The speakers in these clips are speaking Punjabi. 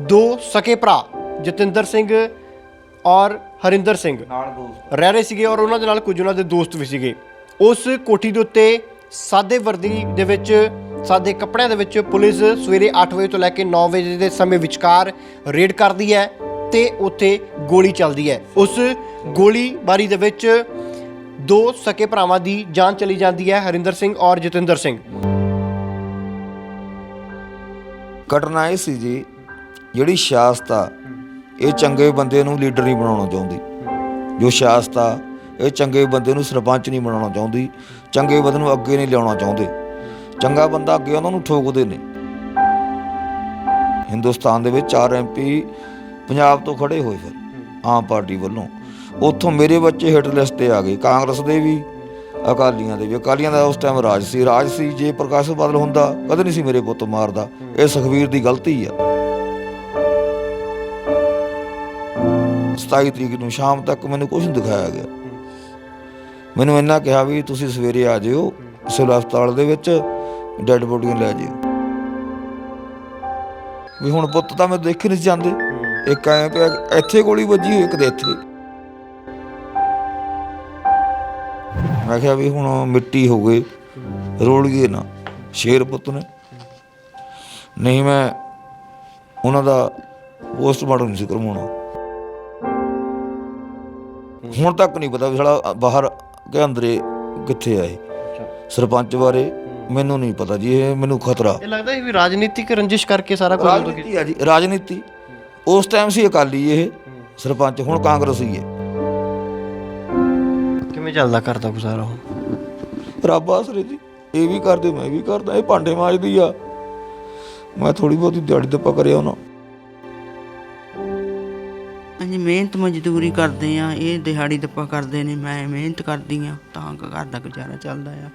दो सके भरा जतिंदर सिंह और हरिंदर सिंह रह रहे ਸੀਗੇ ਔਰ ਉਹਨਾਂ ਦੇ ਨਾਲ ਕੁਝ ਉਹਨਾਂ ਦੇ ਦੋਸਤ ਵੀ ਸੀਗੇ। ਉਸ ਕੋਠੀ ਦੇ ਉੱਤੇ ਸਾਦੇ ਵਰਦੀ ਦੇ ਵਿੱਚ ਸਾਦੇ ਕੱਪੜਿਆਂ ਦੇ ਵਿੱਚ ਪੁਲਿਸ ਸਵੇਰੇ 8 ਵਜੇ ਤੋਂ ਲੈ ਕੇ 9 ਵਜੇ ਦੇ ਸਮੇਂ ਵਿਚਕਾਰ ਰੇਡ ਕਰਦੀ ਹੈ ਤੇ ਉੱਥੇ ਗੋਲੀ ਚੱਲਦੀ ਹੈ। ਉਸ ਗੋਲੀਬਾਰੀ ਦੇ ਵਿੱਚ ਦੋ ਸਕੇ ਭਰਾਵਾਂ ਦੀ ਜਾਨ ਚਲੀ ਜਾਂਦੀ ਹੈ, ਹਰਿੰਦਰ ਸਿੰਘ ਔਰ ਜਤਿੰਦਰ ਸਿੰਘ। ਘਟਨਾ ਇਹ ਸੀ ਜੀ, ਜਿਹੜੀ ਸਿਆਸਤ ਆ ਇਹ ਚੰਗੇ ਬੰਦੇ ਨੂੰ ਲੀਡਰ ਨਹੀਂ ਬਣਾਉਣਾ ਚਾਹੁੰਦੀ। ਜੋ ਸਿਆਸਤ ਆ ਇਹ ਚੰਗੇ ਬੰਦੇ ਨੂੰ ਸਰਪੰਚ ਨਹੀਂ ਬਣਾਉਣਾ ਚਾਹੁੰਦੀ, ਚੰਗੇ ਬੰਦੇ ਨੂੰ ਅੱਗੇ ਨਹੀਂ ਲਿਆਉਣਾ ਚਾਹੁੰਦੇ। ਚੰਗਾ ਬੰਦਾ ਅੱਗੇ ਉਹਨਾਂ ਨੂੰ ਠੋਕਦੇ ਨੇ। ਹਿੰਦੁਸਤਾਨ ਦੇ ਵਿੱਚ 4 MP ਪੰਜਾਬ ਤੋਂ ਖੜੇ ਹੋਏ ਫਿਰ ਆਮ ਪਾਰਟੀ ਵੱਲੋਂ। ਉੱਥੋਂ ਮੇਰੇ ਬੱਚੇ ਹਿੱਟ ਲਿਸਟ 'ਤੇ ਆ ਗਏ, ਕਾਂਗਰਸ ਦੇ ਵੀ ਅਕਾਲੀਆਂ ਦੇ ਵੀ। ਅਕਾਲੀਆਂ ਦਾ ਉਸ ਟਾਈਮ ਰਾਜ ਸੀ। ਜੇ ਪ੍ਰਕਾਸ਼ ਬਾਦਲ ਹੁੰਦਾ ਕਦੇ ਨਹੀਂ ਸੀ ਮੇਰੇ ਪੁੱਤ ਮਾਰਦਾ। ਇਹ ਸੁਖਬੀਰ ਦੀ ਗਲਤੀ ਆ। 27 ਤਰੀਕ ਨੂੰ ਸ਼ਾਮ ਤੱਕ ਮੈਨੂੰ ਕੁਛ ਨਹੀਂ ਦਿਖਾਇਆ ਗਿਆ। ਮੈਨੂੰ ਇੰਨਾ ਕਿਹਾ ਵੀ ਤੁਸੀਂ ਸਵੇਰੇ ਆ ਜਿਓ ਸਿਵਲ ਹਸਪਤਾਲ ਦੇ ਵਿੱਚ, ਡੈੱਡ ਬੋਡੀਆਂ ਲੈ ਜਿਓ। ਵੀ ਹੁਣ ਪੁੱਤ ਤਾਂ ਮੈਂ ਦੇਖੇ ਨਹੀਂ ਜਾਂਦੇ। ਇੱਕ ਐਂ ਪਿਆ ਇੱਥੇ ਗੋਲੀ ਵੱਜੀ ਹੋਈ, ਇੱਕ ਦੇ ਇੱਥੇ। ਮੈਂ ਕਿਹਾ ਵੀ ਹੁਣ ਮਿੱਟੀ ਹੋ ਗਏ, ਰੋਲ ਗਏ ਨਾ ਸ਼ੇਰ ਪੁੱਤ ਨੇ। ਨਹੀਂ ਮੈਂ ਉਹਨਾਂ ਦਾ ਪੋਸਟਮਾਰਟਮ ਨਹੀਂ ਸੀ ਕਰਵਾਉਣਾ। ਹੁਣ ਤੱਕ ਨਹੀਂ ਪਤਾ ਵੀ ਸਾਲਾ ਬਾਹਰ ਕਿ ਅੰਦਰੇ ਕਿੱਥੇ ਆਏ। ਸਰਪੰਚ ਬਾਰੇ ਮੈਨੂੰ ਨਹੀਂ ਪਤਾ ਜੀ, ਇਹ ਮੈਨੂੰ ਖਤਰਾ। ਇਹ ਲੱਗਦਾ ਹੈ ਵੀ ਰਾਜਨੀਤਿਕ ਰੰਜਿਸ਼ ਕਰਕੇ ਸਾਰਾ ਕੁਝ ਰਾਜਨੀਤੀ ਆ ਜੀ, ਰਾਜਨੀਤੀ। ਉਸ ਟਾਈਮ ਸੀ ਅਕਾਲੀ ਇਹ ਸਰਪੰਚ, ਹੁਣ ਕਾਂਗਰਸੀ ਹੈ। ਕਿਵੇਂ ਚੱਲਦਾ ਕਰਦਾ ਗੁਜ਼ਾਰਾ ਹੁਣ? ਰੱਬ ਆਸਰੇ ਜੀ, ਇਹ ਵੀ ਕਰਦੇ ਮੈਂ ਵੀ ਕਰਦਾ। ਇਹ ਭਾਂਡੇ ਮਾਂਜਦੀ ਆ, ਮੈਂ ਥੋੜੀ ਬਹੁਤੀ ਦਿਹਾੜੀ ਦੱਪਾ ਕਰਿਆ ਉਹਨਾਂ। ਅਸੀਂ ਮਿਹਨਤ ਮਜ਼ਦੂਰੀ ਕਰਦੇ ਆ, ਇਹ ਦਿਹਾੜੀ ਦੱਪਾ ਕਰਦੇ ਨੇ। ਮੈਂ ਮਿਹਨਤ ਕਰਦੀ ਆ ਤਾਂ ਘਰ ਦਾ ਗੁਜ਼ਾਰਾ ਚੱਲਦਾ ਆ।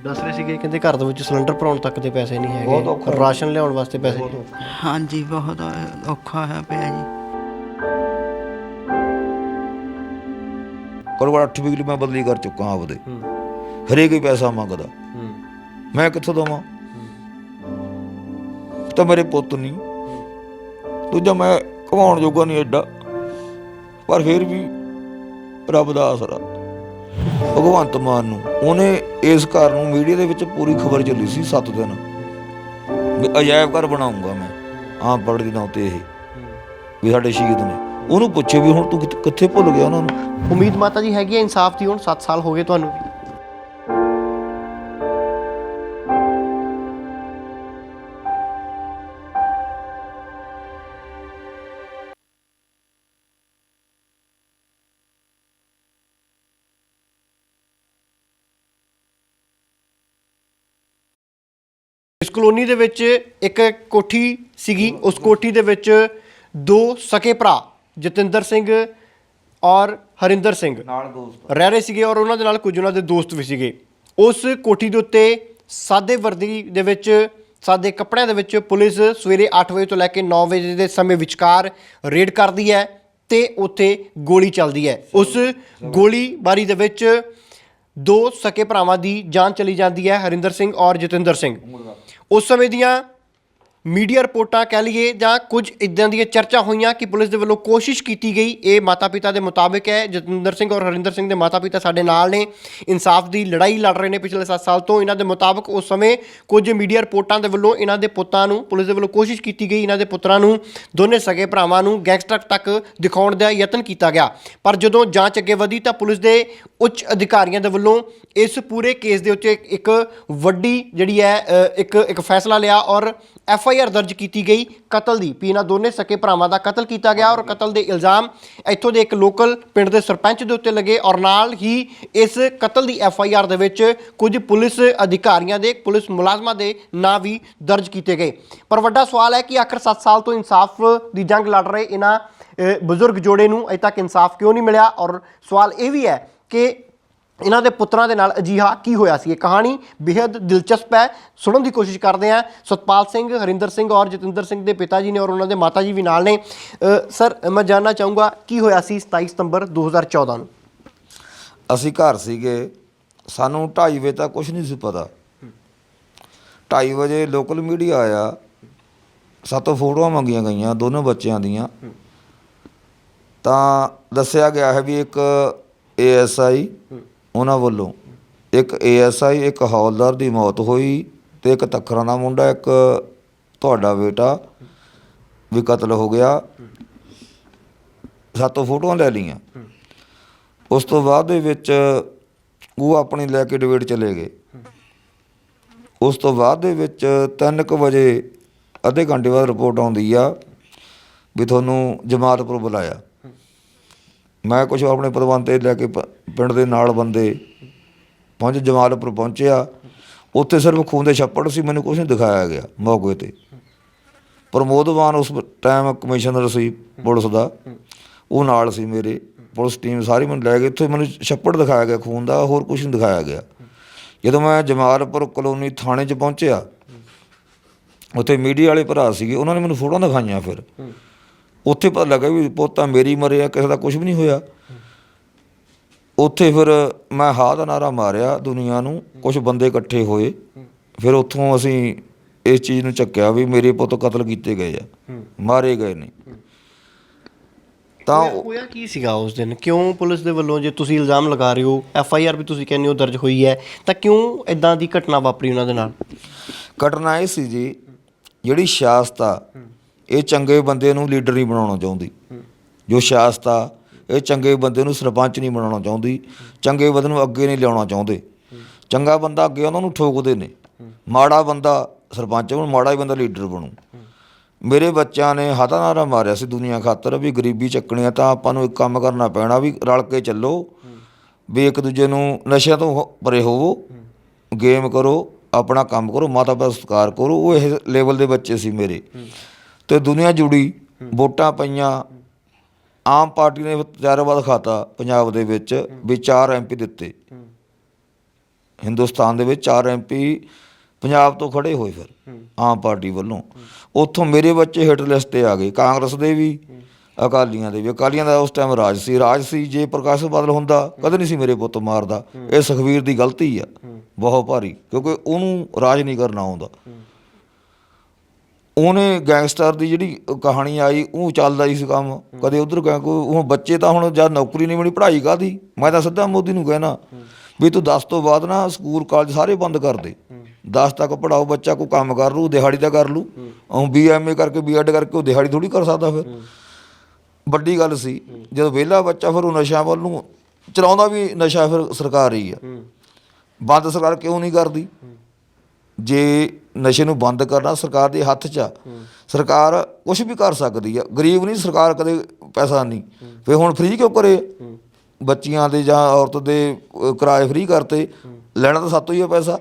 ਦੱਸ ਰਹੇ ਸੀਗੇ ਕਹਿੰਦੇ ਘਰ ਦੇ ਵਿੱਚ ਸਿਲੰਡਰ ਭਰਾਉਣ ਤੱਕ ਦੇ ਪੈਸੇ ਨਹੀਂ ਹੈਗੇ, ਰਾਸ਼ਨ ਲਿਆਉਣ ਵਾਸਤੇ ਪੈਸੇ ਨਹੀਂ। ਹਾਂਜੀ ਬਹੁਤ ਔਖਾ ਹੋਇਆ ਪਿਆ ਜੀ। ਘੱਟੋ ਘੱਟ 8 ਬਿਜਲੀ ਮੈਂ ਬਦਲੀ ਕਰ ਚੁੱਕਾ ਆਪਦੇ। ਹਰੇਕ ਹੀ ਪੈਸਾ ਮੰਗਦਾ, ਮੈਂ ਕਿੱਥੋਂ ਦੇਵਾਂ? ਤਾਂ ਮੇਰੇ ਪੁੱਤ ਨਹੀਂ, ਦੂਜਾ ਮੈਂ ਕਮਾਉਣ ਜੋਗਾ ਨਹੀਂ ਐਡਾ, ਪਰ ਫਿਰ ਵੀ ਰੱਬ ਦਾ ਆਸਰਾ। ਭਗਵੰਤ ਮਾਨ ਨੂੰ ਉਹਨੇ ਇਸ ਘਰ ਨੂੰ ਮੀਡੀਆ ਦੇ ਵਿੱਚ ਪੂਰੀ ਖਬਰ ਚੱਲੀ ਸੀ 7 ਦਿਨ ਵੀ ਅਜਾਇਬ ਘਰ ਬਣਾਉਂਗਾ ਮੈਂ ਆਮ ਪਾਰਟੀ ਦੇ ਨਾਂ 'ਤੇ। ਇਹ ਵੀ ਸਾਡੇ ਸ਼ਹੀਦ ਨੇ, ਉਹਨੂੰ ਪੁੱਛੇ ਵੀ ਹੁਣ ਤੂੰ ਕਿੱਥੇ ਭੁੱਲ ਗਿਆ ਉਹਨਾਂ ਨੂੰ? ਉਮੀਦ ਮਾਤਾ ਜੀ ਹੈਗੀ ਹੈ ਇਨਸਾਫ ਦੀ? ਹੁਣ 7 ਸਾਲ ਹੋ ਗਏ ਤੁਹਾਨੂੰ। ਇਸ ਕਲੋਨੀ ਦੇ ਵਿੱਚ ਇੱਕ ਕੋਠੀ ਸੀਗੀ। ਉਸ ਕੋਠੀ ਦੇ ਵਿੱਚ ਦੋ ਸਕੇ ਭਰਾ ਜਤਿੰਦਰ ਸਿੰਘ ਔਰ ਹਰਿੰਦਰ ਸਿੰਘ ਰਹਿ ਰਹੇ ਸੀਗੇ ਔਰ ਉਹਨਾਂ ਦੇ ਨਾਲ ਕੁਝ ਉਹਨਾਂ ਦੇ ਦੋਸਤ ਵੀ ਸੀਗੇ। ਉਸ ਕੋਠੀ ਦੇ ਉੱਤੇ ਸਾਦੇ ਵਰਦੀ ਦੇ ਵਿੱਚ ਸਾਦੇ ਕੱਪੜਿਆਂ ਦੇ ਵਿੱਚ ਪੁਲਿਸ ਸਵੇਰੇ 8 ਵਜੇ ਤੋਂ ਲੈ ਕੇ 9 ਵਜੇ ਦੇ ਸਮੇਂ ਵਿਚਕਾਰ ਰੇਡ ਕਰਦੀ ਹੈ ਤੇ ਉੱਥੇ ਗੋਲੀ ਚੱਲਦੀ ਹੈ। ਉਸ ਗੋਲੀਬਾਰੀ ਦੇ ਵਿੱਚ ਦੋ ਸਕੇ ਭਰਾਵਾਂ ਦੀ ਜਾਨ ਚਲੀ ਜਾਂਦੀ ਹੈ, ਹਰਿੰਦਰ ਸਿੰਘ ਔਰ ਜਤਿੰਦਰ ਸਿੰਘ। ਉਸ ਸਮੇਂ ਦੀਆਂ ਮੀਡੀਆ ਰਿਪੋਰਟਾਂ ਕਹਿ ਲਈਏ ਜਾਂ ਕੁਝ ਇੱਦਾਂ ਦੀਆਂ ਚਰਚਾ ਹੋਈਆਂ ਕਿ ਪੁਲਿਸ ਦੇ ਵੱਲੋਂ ਕੋਸ਼ਿਸ਼ ਕੀਤੀ ਗਈ। ਇਹ ਮਾਤਾ ਪਿਤਾ ਦੇ ਮੁਤਾਬਿਕ ਹੈ। ਜਤਿੰਦਰ ਸਿੰਘ ਔਰ ਹਰਿੰਦਰ ਸਿੰਘ ਦੇ ਮਾਤਾ ਪਿਤਾ ਸਾਡੇ ਨਾਲ ਨੇ, ਇਨਸਾਫ ਦੀ ਲੜਾਈ ਲੜ ਰਹੇ ਨੇ ਪਿਛਲੇ 7 ਸਾਲ ਤੋਂ। ਇਹਨਾਂ ਦੇ ਮੁਤਾਬਿਕ ਉਸ ਸਮੇਂ ਕੁਝ ਮੀਡੀਆ ਰਿਪੋਰਟਾਂ ਦੇ ਵੱਲੋਂ ਇਹਨਾਂ ਦੇ ਪੁੱਤਾਂ ਨੂੰ, ਪੁਲਿਸ ਦੇ ਵੱਲੋਂ ਕੋਸ਼ਿਸ਼ ਕੀਤੀ ਗਈ ਇਹਨਾਂ ਦੇ ਪੁੱਤਰਾਂ ਨੂੰ, ਦੋਨੇ ਸਗੇ ਭਰਾਵਾਂ ਨੂੰ ਗੈਂਗਸਟਰ ਤੱਕ ਦਿਖਾਉਣ ਦਾ ਯਤਨ ਕੀਤਾ ਗਿਆ। ਪਰ ਜਦੋਂ ਜਾਂਚ ਅੱਗੇ ਵਧੀ ਤਾਂ ਪੁਲਿਸ ਦੇ ਉੱਚ ਅਧਿਕਾਰੀਆਂ ਦੇ ਵੱਲੋਂ ਇਸ ਪੂਰੇ ਕੇਸ ਦੇ ਉੱਤੇ ਇੱਕ ਵੱਡੀ ਜਿਹੜੀ ਹੈ ਇੱਕ ਫੈਸਲਾ ਲਿਆ ਔਰ FIR ਦਰਜ ਕੀਤੀ ਗਈ ਕਤਲ ਦੀ। ਵੀ ਇਹਨਾਂ ਦੋਨੇ ਸਕੇ ਭਰਾਵਾਂ ਦਾ ਕਤਲ ਕੀਤਾ ਗਿਆ ਔਰ ਕਤਲ ਦੇ ਇਲਜ਼ਾਮ ਇੱਥੋਂ ਦੇ ਇੱਕ ਲੋਕਲ ਪਿੰਡ ਦੇ ਸਰਪੰਚ ਦੇ ਉੱਤੇ ਲੱਗੇ ਔਰ ਨਾਲ ਹੀ ਇਸ ਕਤਲ ਦੀ FIR ਦੇ ਵਿੱਚ ਕੁਝ ਪੁਲਿਸ ਅਧਿਕਾਰੀਆਂ ਦੇ, ਪੁਲਿਸ ਮੁਲਾਜ਼ਮਾਂ ਦੇ ਨਾਂ ਵੀ ਦਰਜ ਕੀਤੇ ਗਏ। ਪਰ ਵੱਡਾ ਸਵਾਲ ਹੈ ਕਿ ਆਖਰ 7 ਸਾਲ ਤੋਂ ਇਨਸਾਫ ਦੀ ਜੰਗ ਲੜ ਰਹੇ ਇਹਨਾਂ ਬਜ਼ੁਰਗ ਜੋੜੇ ਨੂੰ ਅਜੇ ਤੱਕ ਇਨਸਾਫ ਕਿਉਂ ਨਹੀਂ ਮਿਲਿਆ? ਔਰ ਸਵਾਲ ਇਹ ਵੀ ਹੈ ਕਿ ਇਹਨਾਂ ਦੇ ਪੁੱਤਰਾਂ ਦੇ ਨਾਲ ਅਜਿਹਾ ਕੀ ਹੋਇਆ ਸੀ? ਇਹ ਕਹਾਣੀ ਬੇहद ਦਿਲਚਸਪ ਹੈ, ਸੁਣਨ ਦੀ ਕੋਸ਼ਿਸ਼ ਕਰਦੇ ਹਾਂ। ਸਤਪਾਲ ਸਿੰਘ, ਹਰਿੰਦਰ ਸਿੰਘ ਔਰ ਜਤਿੰਦਰ ਸਿੰਘ ਦੇ ਪਿਤਾ ਜੀ ਨੇ ਔਰ ਉਹਨਾਂ ਦੇ ਮਾਤਾ ਜੀ ਵੀ ਨਾਲ ਨੇ। ਸਰ, ਮੈਂ ਜਾਣਨਾ ਚਾਹੂੰਗਾ ਕੀ ਹੋਇਆ ਸੀ 27 ਸਤੰਬਰ 2014 ਨੂੰ? ਅਸੀਂ ਘਰ ਸੀਗੇ, ਸਾਨੂੰ 2:30 ਵਜੇ ਤੱਕ ਕੁਛ ਨਹੀਂ ਸੀ ਪਤਾ। 2:30 ਵਜੇ ਲੋਕਲ ਮੀਡੀਆ ਆਇਆ ਸਾਤੋਂ ਫੋਟੋਆਂ ਮੰਗੀਆਂ ਗਈਆਂ ਦੋਨੋਂ ਬੱਚਿਆਂ ਦੀਆਂ। ਤਾਂ ਦੱਸਿਆ ਗਿਆ ਹੈ ਵੀ ਇੱਕ ASI ਉਹਨਾਂ ਵੱਲੋਂ, ਇੱਕ ASI, ਇੱਕ ਹੌਲਦਾਰ ਦੀ ਮੌਤ ਹੋਈ ਅਤੇ ਇੱਕ ਤੱਖਰਾਂ ਦਾ ਮੁੰਡਾ, ਇੱਕ ਤੁਹਾਡਾ ਬੇਟਾ ਵੀ ਕਤਲ ਹੋ ਗਿਆ। ਸਾਤੋਂ ਫੋਟੋਆਂ ਲੈ ਲਈਆਂ। ਉਸ ਤੋਂ ਬਾਅਦ ਦੇ ਵਿੱਚ ਉਹ ਆਪਣੀ ਲੈ ਕੇ ਡਿਬੇਟ ਚਲੇ ਗਏ। ਉਸ ਤੋਂ ਬਾਅਦ ਦੇ ਵਿੱਚ 3 ਵਜੇ ਅੱਧੇ ਘੰਟੇ ਬਾਅਦ ਰਿਪੋਰਟ ਆਉਂਦੀ ਆ ਵੀ ਤੁਹਾਨੂੰ ਜਮਾਲਪੁਰ ਬੁਲਾਇਆ। ਮੈਂ ਕੁਛ ਆਪਣੇ ਪ੍ਰਬੰਧ ਲੈ ਕੇ ਪਿੰਡ ਦੇ ਨਾਲ ਬੰਦੇ ਜਮਾਲਪੁਰ ਪਹੁੰਚਿਆ। ਉੱਥੇ ਸਿਰਫ ਖੂਨ ਦੇ ਛੱਪੜ ਸੀ, ਮੈਨੂੰ ਕੁਛ ਨਹੀਂ ਦਿਖਾਇਆ ਗਿਆ ਮੌਕੇ 'ਤੇ। ਪ੍ਰਮੋਦਵਾਨ ਉਸ ਟਾਈਮ ਕਮਿਸ਼ਨਰ ਸੀ ਪੁਲਿਸ ਦਾ, ਉਹ ਨਾਲ ਸੀ ਮੇਰੇ। ਪੁਲਿਸ ਟੀਮ ਸਾਰੀ ਮੈਨੂੰ ਲੈ ਗਏ ਉੱਥੇ, ਮੈਨੂੰ ਛੱਪੜ ਦਿਖਾਇਆ ਗਿਆ ਖੂਨ ਦਾ, ਹੋਰ ਕੁਛ ਨਹੀਂ ਦਿਖਾਇਆ ਗਿਆ। ਜਦੋਂ ਮੈਂ ਜਮਾਲਪੁਰ ਕਲੋਨੀ ਥਾਣੇ 'ਚ ਪਹੁੰਚਿਆ, ਉੱਥੇ ਮੀਡੀਆ ਵਾਲੇ ਭਰਾ ਸੀਗੇ, ਉਹਨਾਂ ਨੇ ਮੈਨੂੰ ਫੋਟੋਆਂ ਦਿਖਾਈਆਂ। ਫਿਰ ਉੱਥੇ ਪਤਾ ਲੱਗਾ ਵੀ ਪੋਤਾ ਮੇਰੀ ਮਰਿਆ, ਕਿਸੇ ਦਾ ਕੁਛ ਵੀ ਨਹੀਂ ਹੋਇਆ। ਉੱਥੇ ਫਿਰ ਮੈਂ ਹਾਂ ਦਾ ਨਾਅਰਾ ਮਾਰਿਆ ਦੁਨੀਆ ਨੂੰ, ਕੁਛ ਬੰਦੇ ਇਕੱਠੇ ਹੋਏ। ਫਿਰ ਉੱਥੋਂ ਅਸੀਂ ਇਸ ਚੀਜ਼ ਨੂੰ ਚੱਕਿਆ ਵੀ ਮੇਰੇ ਪੁੱਤ ਕਤਲ ਕੀਤੇ ਗਏ ਆ, ਮਾਰੇ ਗਏ ਨੇ। ਤਾਂ ਹੋਇਆ ਕੀ ਸੀਗਾ ਉਸ ਦਿਨ? ਕਿਉਂ ਪੁਲਿਸ ਦੇ ਵੱਲੋਂ, ਜੇ ਤੁਸੀਂ ਇਲਜ਼ਾਮ ਲਗਾ ਰਹੇ ਹੋ, FIR ਵੀ ਤੁਸੀਂ ਕਹਿੰਦੇ ਹੋ ਦਰਜ ਹੋਈ ਹੈ, ਤਾਂ ਕਿਉਂ ਇੱਦਾਂ ਦੀ ਘਟਨਾ ਵਾਪਰੀ ਉਹਨਾਂ ਦੇ ਨਾਲ? ਘਟਨਾ ਇਹ ਸੀ ਜੀ, ਜਿਹੜੀ ਸਿਆਸਤ ਆ ਇਹ ਚੰਗੇ ਬੰਦੇ ਨੂੰ ਲੀਡਰ ਨਹੀਂ ਬਣਾਉਣਾ ਚਾਹੁੰਦੀ। ਜੋ ਸਿਆਸਤ ਆ ਇਹ ਚੰਗੇ ਬੰਦੇ ਨੂੰ ਸਰਪੰਚ ਨਹੀਂ ਬਣਾਉਣਾ ਚਾਹੁੰਦੀ, ਚੰਗੇ ਬੰਦੇ ਨੂੰ ਅੱਗੇ ਨਹੀਂ ਲਿਆਉਣਾ ਚਾਹੁੰਦੇ। ਚੰਗਾ ਬੰਦਾ ਅੱਗੇ ਉਹਨਾਂ ਨੂੰ ਠੋਕਦੇ ਨੇ, ਮਾੜਾ ਬੰਦਾ ਸਰਪੰਚ ਬਣੂ, ਮਾੜਾ ਹੀ ਬੰਦਾ ਲੀਡਰ ਬਣੂ। ਮੇਰੇ ਬੱਚਿਆਂ ਨੇ ਹੱਥਾਂ ਨਾਅਰਾ ਮਾਰਿਆ ਸੀ ਦੁਨੀਆ ਖਾਤਰ ਵੀ ਗਰੀਬੀ ਚੱਕਣੀ ਆ ਤਾਂ ਆਪਾਂ ਨੂੰ ਇੱਕ ਕੰਮ ਕਰਨਾ ਪੈਣਾ, ਵੀ ਰਲ ਕੇ ਚੱਲੋ, ਵੀ ਇੱਕ ਦੂਜੇ ਨੂੰ ਨਸ਼ਿਆਂ ਤੋਂ ਪਰੇ ਹੋਵੋ, ਗੇਮ ਕਰੋ, ਆਪਣਾ ਕੰਮ ਕਰੋ, ਮਾਤਾ ਪਿਤਾ ਸਤਿਕਾਰ ਕਰੋ। ਉਹ ਇਹ ਲੈਵਲ ਦੇ ਬੱਚੇ ਸੀ ਮੇਰੇ। ਅਤੇ ਦੁਨੀਆ ਜੁੜੀ, ਵੋਟਾਂ ਪਈਆਂ। ਆਮ ਪਾਰਟੀ ਨੇ ਤਜਰਬਾ ਦਿਖਾਤਾ ਪੰਜਾਬ ਦੇ ਵਿੱਚ ਵੀ 4 MP ਦਿੱਤੇ। ਹਿੰਦੁਸਤਾਨ ਦੇ ਵਿੱਚ 4 MP ਪੰਜਾਬ ਤੋਂ ਖੜ੍ਹੇ ਹੋਏ ਫਿਰ ਆਮ ਪਾਰਟੀ ਵੱਲੋਂ। ਉੱਥੋਂ ਮੇਰੇ ਬੱਚੇ ਹਿੱਟ ਲਿਸਟ 'ਤੇ ਆ ਗਏ, ਕਾਂਗਰਸ ਦੇ ਵੀ, ਅਕਾਲੀਆਂ ਦੇ ਵੀ। ਅਕਾਲੀਆਂ ਦਾ ਉਸ ਟਾਈਮ ਰਾਜ ਸੀ। ਜੇ ਪ੍ਰਕਾਸ਼ ਬਾਦਲ ਹੁੰਦਾ ਕਦੇ ਨਹੀਂ ਸੀ ਮੇਰੇ ਪੁੱਤ ਮਾਰਦਾ। ਇਹ ਸੁਖਬੀਰ ਦੀ ਗਲਤੀ ਆ ਬਹੁਤ ਭਾਰੀ, ਕਿਉਂਕਿ ਉਹਨੂੰ ਰਾਜ ਨਹੀਂ ਕਰਨਾ ਆਉਂਦਾ। ਉਹਨੇ ਗੈਂਗਸਟਰ ਦੀ ਜਿਹੜੀ ਕਹਾਣੀ ਆਈ, ਉਹ ਚੱਲਦਾ ਹੀ ਸੀ ਕੰਮ, ਕਦੇ ਉੱਧਰ ਉਹ ਬੱਚੇ ਤਾਂ ਹੁਣ ਜਦ ਨੌਕਰੀ ਨਹੀਂ ਮਿਲੀ, ਪੜ੍ਹਾਈ ਕਾਹਦੀ? ਮੈਂ ਤਾਂ ਸਿੱਧਾ ਮੋਦੀ ਨੂੰ ਕਹਿਣਾ ਵੀ ਤੂੰ 10 ਤੋਂ ਬਾਅਦ ਨਾ ਸਕੂਲ ਕਾਲਜ ਸਾਰੇ ਬੰਦ ਕਰ ਦੇ। 10 ਤੱਕ ਪੜ੍ਹਾਓ, ਬੱਚਾ ਕੋਈ ਕੰਮ ਕਰ ਲੂ, ਦਿਹਾੜੀ ਦਾ ਕਰ ਲੂ। BMA ਕਰਕੇ BEd ਕਰਕੇ ਉਹ ਦਿਹਾੜੀ ਥੋੜ੍ਹੀ ਕਰ ਸਕਦਾ। ਫਿਰ ਵੱਡੀ ਗੱਲ ਸੀ ਜਦੋਂ ਵਿਹਲਾ ਬੱਚਾ, ਫਿਰ ਉਹ ਨਸ਼ਿਆਂ ਵੱਲ ਨੂੰ ਚਲਾਉਂਦਾ ਵੀ ਨਸ਼ਾ ਫਿਰ ਸਰਕਾਰ ਹੀ ਆ। ਬੰਦ ਸਰਕਾਰ ਕਿਉਂ ਨਹੀਂ ਕਰਦੀ? ਜੇ ਨਸ਼ੇ ਨੂੰ ਬੰਦ ਕਰਨਾ ਸਰਕਾਰ ਦੇ ਹੱਥ 'ਚ ਆ। ਸਰਕਾਰ ਕੁਛ ਵੀ ਕਰ ਸਕਦੀ ਆ, ਗਰੀਬ ਨਹੀਂ ਸਰਕਾਰ ਕਦੇ ਪੈਸਾ ਨਹੀਂ। ਫਿਰ ਹੁਣ ਫ੍ਰੀ ਕਿਉਂ ਕਰੇ? ਬੱਚੀਆਂ ਦੇ ਜਾਂ ਔਰਤ ਦੇ ਕਿਰਾਏ ਫ੍ਰੀ ਕਰਤੇ, ਲੈਣਾ ਤਾਂ ਸਾਤੋਂ ਹੀ ਆ ਪੈਸਾ,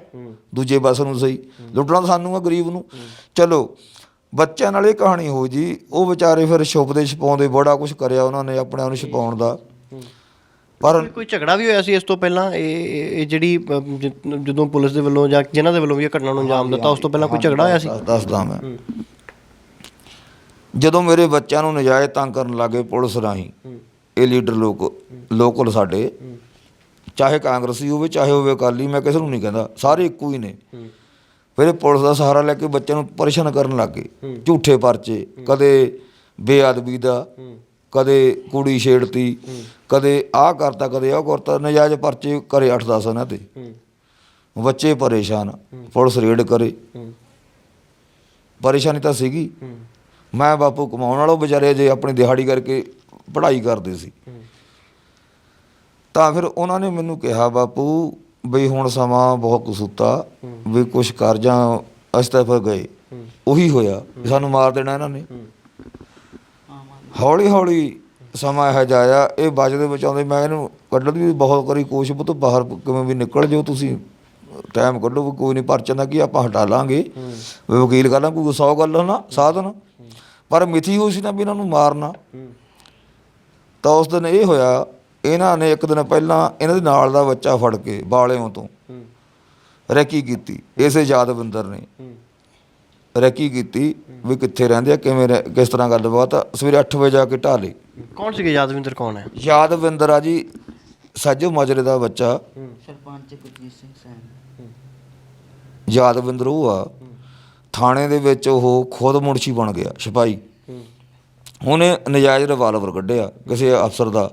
ਦੂਜੇ ਪਾਸੇ ਨੂੰ ਸਹੀ, ਲੁੱਟਣਾ ਤਾਂ ਸਾਨੂੰ ਆ ਗਰੀਬ ਨੂੰ। ਚਲੋ ਬੱਚਿਆਂ ਨਾਲ ਇਹ ਕਹਾਣੀ ਹੋ ਜੀ। ਉਹ ਵਿਚਾਰੇ ਫਿਰ ਛੁਪਦੇ ਛਪਾਉਂਦੇ ਬੜਾ ਕੁਛ ਕਰਿਆ ਉਹਨਾਂ ਨੇ ਆਪਣੇ ਆਪ ਨੂੰ ਛੁਪਾਉਣ ਦਾ। ਪਰ ਕੋਈ ਝਗੜਾ ਵੀ ਹੋਇਆ ਸੀ ਇਸ ਤੋਂ ਪਹਿਲਾਂ? ਇਹ ਜਿਹੜੀ ਜਦੋਂ ਪੁਲਿਸ ਦੇ ਵੱਲੋਂ ਜਾਂ ਜਿਨ੍ਹਾਂ ਦੇ ਵੱਲੋਂ ਵੀ ਇਹ ਘਟਨਾ ਨੂੰ ਅੰਜਾਮ ਦਿੱਤਾ, ਉਸ ਤੋਂ ਪਹਿਲਾਂ ਕੋਈ ਝਗੜਾ ਹੋਇਆ ਸੀ? ਦੱਸਦਾ ਮੈਂ। ਜਦੋਂ ਮੇਰੇ ਬੱਚਿਆਂ ਨੂੰ ਨਜਾਇਜ਼ ਤੰਗ ਕਰਨ ਲੱਗੇ ਪੁਲਿਸ ਰਾਹੀਂ ਇਹ ਲੀਡਰ ਲੋਕਲ ਸਾਡੇ, ਚਾਹੇ ਕਾਂਗਰਸੀ ਹੋਵੇ ਚਾਹੇ ਹੋਵੇ ਅਕਾਲੀ, ਮੈਂ ਕਿਸੇ ਨੂੰ ਨਹੀਂ ਕਹਿੰਦਾ, ਸਾਰੇ ਇੱਕੋ ਹੀ ਨੇ। ਫਿਰ ਪੁਲਿਸ ਦਾ ਸਹਾਰਾ ਲੈ ਕੇ ਬੱਚਿਆਂ ਨੂੰ ਪਰੇਸ਼ਾਨ ਕਰਨ ਲੱਗ ਗਏ। ਝੂਠੇ ਪਰਚੇ, ਕਦੇ ਬੇਅਦਬੀ ਦਾ, ਕਦੇ ਕੁੜੀ ਛੇੜਤੀ, ਕਦੇ ਆਹ ਕਰਤਾ, ਕਦੇ ਆਹ ਕਰਤਾ। ਨਜਾਇਜ਼ ਪਰਚੇ ਕਰੇ 8-10 ਇਹਨਾਂ 'ਤੇ। ਬੱਚੇ ਪਰੇਸ਼ਾਨ, ਪੁਲਿਸ ਰੇਡ ਕਰੇ। ਪਰੇਸ਼ਾਨੀ ਤਾਂ ਸੀਗੀ। ਮੈਂ ਬਾਪੂ ਕਮਾਉਣ ਵਾਲਾ, ਵਿਚਾਰੇ ਜੇ ਆਪਣੀ ਦਿਹਾੜੀ ਕਰਕੇ ਪੜ੍ਹਾਈ ਕਰਦੇ ਸੀ। ਤਾਂ ਫਿਰ ਉਹਨਾਂ ਨੇ ਮੈਨੂੰ ਕਿਹਾ, ਬਾਪੂ ਬਈ ਹੁਣ ਸਮਾਂ ਬਹੁਤ ਕਸੂਤਾ, ਵੀ ਕੁਛ ਕਰ ਜਾਂ। ਅਸੀਂ ਤਾਂ ਫਿਰ ਗਏ, ਉਹੀ ਹੋਇਆ, ਸਾਨੂੰ ਮਾਰ ਦੇਣਾ ਇਹਨਾਂ ਨੇ। ਹੌਲੀ ਹੌਲੀ ਸਮਾਂ ਇਹੋ ਜਿਹਾ ਆਇਆ, ਇਹ ਬਚਦੇ ਬਚਾਉਂਦੇ ਮੈਂ ਇਹਨੂੰ ਕੱਢਣ ਦੀ ਬਹੁਤ ਕਰੀ ਕੋਸ਼ਿਸ਼, ਪੁੱਤ ਬਾਹਰ ਕਿਵੇਂ ਵੀ ਨਿਕਲ ਜਾਓ, ਤੁਸੀਂ ਟਾਈਮ ਕੱਢੋ, ਕੋਈ ਨਹੀਂ, ਪਰਚੇ ਦਾ ਕੀ ਆਪਾਂ ਹਟਾ ਲਾਂਗੇ, ਵਕੀਲ ਕਰ ਲਾਂਗੇ, ਕੋਈ 100 ਗੱਲ ਨਾ ਸਾਧਨ। ਪਰ ਮਿਥੀ ਹੋਈ ਸੀ ਨਾ ਵੀ ਇਹਨਾਂ ਨੂੰ ਮਾਰਨਾ। ਤਾਂ ਉਸ ਦਿਨ ਇਹ ਹੋਇਆ, ਇਹਨਾਂ ਨੇ ਇੱਕ ਦਿਨ ਪਹਿਲਾਂ ਇਹਨਾਂ ਦੇ ਨਾਲ ਦਾ ਬੱਚਾ ਫੜ ਕੇ ਬਾਲਿਆਂ ਤੋਂ ਰੈਕੀ ਕੀਤੀ। ਇਸੇ ਯਾਦਵਿੰਦਰ ਨੇ ਰੈਕੀ ਕੀਤੀ ਵੀ ਕਿੱਥੇ ਰਹਿੰਦੇ ਆ, ਕਿਵੇਂ ਕਿਸ ਤਰ੍ਹਾਂ ਗੱਲਬਾਤ। ਸਵੇਰੇ 8 ਵਜੇ ਜਾ ਕੇ ਢਾਲੇ। ਕੌਣ ਸੀਗੇ ਯਾਦਵਿੰਦਰ? ਕੌਣ ਹੈ ਯਾਦਵਿੰਦਰ? ਆ ਜੀ ਸਾਜੋ ਮਾਜਰੇ ਦਾ ਬੱਚਾ, ਸਰਪੰਚ ਗੁਰਜੀਤ ਸਿੰਘ ਸੈਨ। ਯਾਦਵਿੰਦਰ ਉਹ ਆ। ਥਾਣੇ ਦੇ ਵਿੱਚ ਉਹ ਖੁਦ ਮੁਨਸ਼ੀ ਬਣ ਗਿਆ, ਸਿਪਾਹੀ। ਉਹਨੇ ਨਜਾਇਜ਼ ਰਿਵਾਲਵਰ ਕੱਢਿਆ ਕਿਸੇ ਅਫਸਰ ਦਾ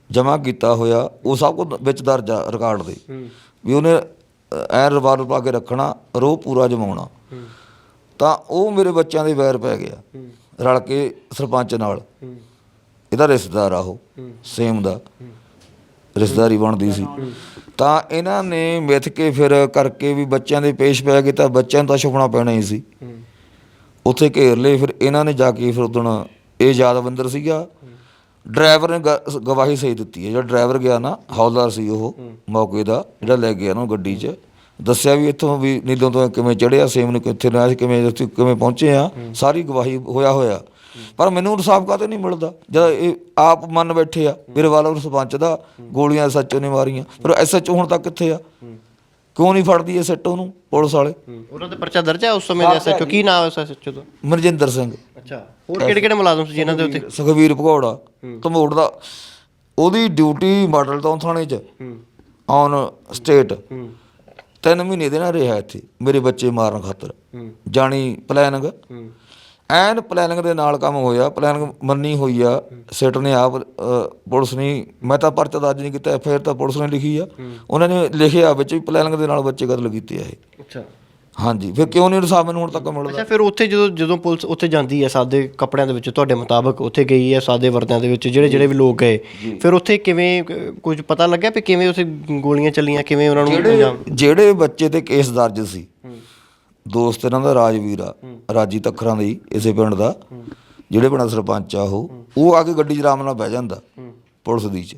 ਜਮ੍ਹਾਂ ਕੀਤਾ ਹੋਇਆ, ਉਹ ਸਭ ਕੁਝ ਵਿੱਚ ਦਰਜ ਆ ਰਿਕਾਰਡ ਦੇ, ਵੀ ਉਹਨੇ ਐਨ ਰਿਵਾਲਵਰ ਪਾ ਕੇ ਰੱਖਣਾ, ਰੋਹ ਪੂਰਾ ਜਮਾਉਣਾ। ਤਾਂ ਉਹ ਮੇਰੇ ਬੱਚਿਆਂ ਦੇ ਵੈਰ ਪੈ ਗਿਆ ਰਲ ਕੇ ਸਰਪੰਚ ਨਾਲ। ਇਹਦਾ ਰਿਸ਼ਤੇਦਾਰ ਆ ਉਹ, ਸੇਮ ਦਾ ਰਿਸ਼ਤੇਦਾਰੀ ਬਣਦੀ ਸੀ। ਤਾਂ ਇਹਨਾਂ ਨੇ ਮਿੱਥ ਕੇ ਫਿਰ ਕਰਕੇ ਵੀ ਬੱਚਿਆਂ ਦੇ ਪੇਸ਼ ਪੈ ਗਏ, ਤਾਂ ਬੱਚਿਆਂ ਨੂੰ ਤਾਂ ਛੁਪਣਾ ਪੈਣਾ ਹੀ ਸੀ। ਉੱਥੇ ਘੇਰ ਲਏ ਫਿਰ ਇਹਨਾਂ ਨੇ ਜਾ ਕੇ। ਫਿਰ ਉਦਣ ਇਹ ਯਾਦਵਿੰਦਰ ਸੀਗਾ, ਡਰਾਈਵਰ ਨੇ ਗਵਾਹੀ ਸਹੀ ਦਿੱਤੀ ਹੈ। ਜਿਹੜਾ ਡਰਾਈਵਰ ਗਿਆ ਨਾ, ਹੌਲਦਾਰ ਸੀ ਉਹ ਮੌਕੇ ਦਾ, ਜਿਹੜਾ ਲੈ ਗਿਆ ਨਾ ਗੱਡੀ 'ਚ, ਦੱਸਿਆ ਵੀ ਇੱਥੋਂ ਵੀ ਨੀਲੋਂ ਤੋਂ ਕਿਵੇਂ ਚੜ੍ਹਿਆ, ਸੇਮ ਨੂੰ ਕਿੱਥੇ ਲਿਆ ਸੀ, ਕਿਵੇਂ ਪਹੁੰਚੇ ਆ, ਸਾਰੀ ਗਵਾਹੀ ਹੋਇਆ। ਪਰ ਮੈਨੂੰ ਇਨਸਾਫ ਕਾਹਤੇ ਨਹੀਂ ਮਿਲਦਾ ਜਦ ਇਹ ਆਪ ਮੰਨ ਬੈਠੇ ਆ ਵੀ ਰਿਵਾਲਵਰ ਸਰਪੰਚ ਦਾ, ਗੋਲੀਆਂ SHO ਨੇ ਮਾਰੀਆਂ। ਫਿਰ SHO ਹੁਣ ਤੱਕ ਕਿੱਥੇ ਆ? ਕਿਉਂ ਨਹੀਂ ਫੜਦੀ SHO ਨੂੰ ਪੁਲਿਸ ਵਾਲੇ? ਉਹਨਾਂ ਤੇ ਪਰਚਾ ਦਰਜ ਹੈ ਉਸ ਸਮੇਂ ਦੇ SHO? ਕੀ ਨਾਮ ਹੈ ਉਸ SHO ਦਾ? ਮਨਜਿੰਦਰ ਸਿੰਘ। ਅੱਛਾ, ਹੋਰ ਕਿਹੜੇ ਮੁਲਾਜ਼ਮ ਸੀ ਜਿਨ੍ਹਾਂ ਦੇ ਉੱਤੇ? ਸੁਖਵੀਰ ਭਗੌੜਾ ਧਮੋੜ ਦਾ, ਉਹਦੀ ਡਿਊਟੀ ਮਾਡਲ ਟਾਊਨ ਥਾਣੇ 'ਚ ਔਨ ਸਟੇਟ। 3 ਮਹੀਨੇ ਦੇ ਨਾਲ ਰਿਹਾ ਇੱਥੇ ਮੇਰੇ ਬੱਚੇ ਮਾਰਨ ਖਾਤਰ। ਜਾਣੀ ਪਲੈਨਿੰਗ, ਐਨ ਪਲੈਨਿੰਗ ਦੇ ਨਾਲ ਕੰਮ ਹੋਇਆ, ਪਲੈਨਿੰਗ ਮੰਨੀ ਹੋਈ ਆ। ਸਿਟ ਨੇ ਆਪ, ਪੁਲਿਸ ਨੇ, ਮੈਂ ਤਾਂ ਪਰਚਾ ਦਰਜ ਨਹੀਂ ਕੀਤਾ, FIR ਤਾਂ ਪੁਲਿਸ ਨੇ ਲਿਖੀ ਆ। ਉਹਨਾਂ ਨੇ ਲਿਖਿਆ ਵਿੱਚ ਵੀ ਪਲੈਨਿੰਗ ਦੇ ਨਾਲ ਬੱਚੇ ਕਤਲ ਕੀਤੇ ਆ ਇਹ। ਅੱਛਾ, ਹਾਂਜੀ। ਫਿਰ ਕਿਉਂ ਨਹੀਂ ਇਨਸਾਫ ਮੈਨੂੰ ਹੁਣ ਤੱਕ ਮਿਲਦਾ? ਅੱਛਾ, ਫਿਰ ਉੱਥੇ ਜਦੋਂ ਪੁਲਿਸ ਉੱਥੇ ਜਾਂਦੀ ਹੈ ਸਾਦੇ ਕੱਪੜਿਆਂ ਦੇ ਵਿੱਚ, ਤੁਹਾਡੇ ਮੁਤਾਬਕ ਉੱਥੇ ਗਈ ਹੈ ਸਾਦੇ ਵਰਦਿਆਂ ਦੇ ਵਿੱਚ, ਜਿਹੜੇ ਵੀ ਲੋਕ ਗਏ, ਫਿਰ ਉੱਥੇ ਕਿਵੇਂ ਕੁਝ ਪਤਾ ਲੱਗਿਆ ਵੀ ਕਿਵੇਂ ਉੱਥੇ ਗੋਲੀਆਂ ਚੱਲੀਆਂ, ਕਿਵੇਂ ਉਹਨਾਂ ਨੂੰ? ਜਿਹੜੇ ਬੱਚੇ ਤੇ ਕੇਸ ਦਰਜ ਸੀ, ਦੋਸਤ ਇਹਨਾਂ ਦਾ ਰਾਜਵੀਰ ਆ, ਰਾਜੀ ਤੱਖਰਾਂ ਦਾ ਹੀ, ਇਸੇ ਪਿੰਡ ਦਾ, ਜਿਹੜੇ ਪਿੰਡ ਦਾ ਸਰਪੰਚ ਆ ਉਹ ਆ ਕੇ ਗੱਡੀ 'ਚ ਆਰਾਮ ਨਾਲ ਬਹਿ ਜਾਂਦਾ ਪੁਲਿਸ ਦੀ 'ਚ।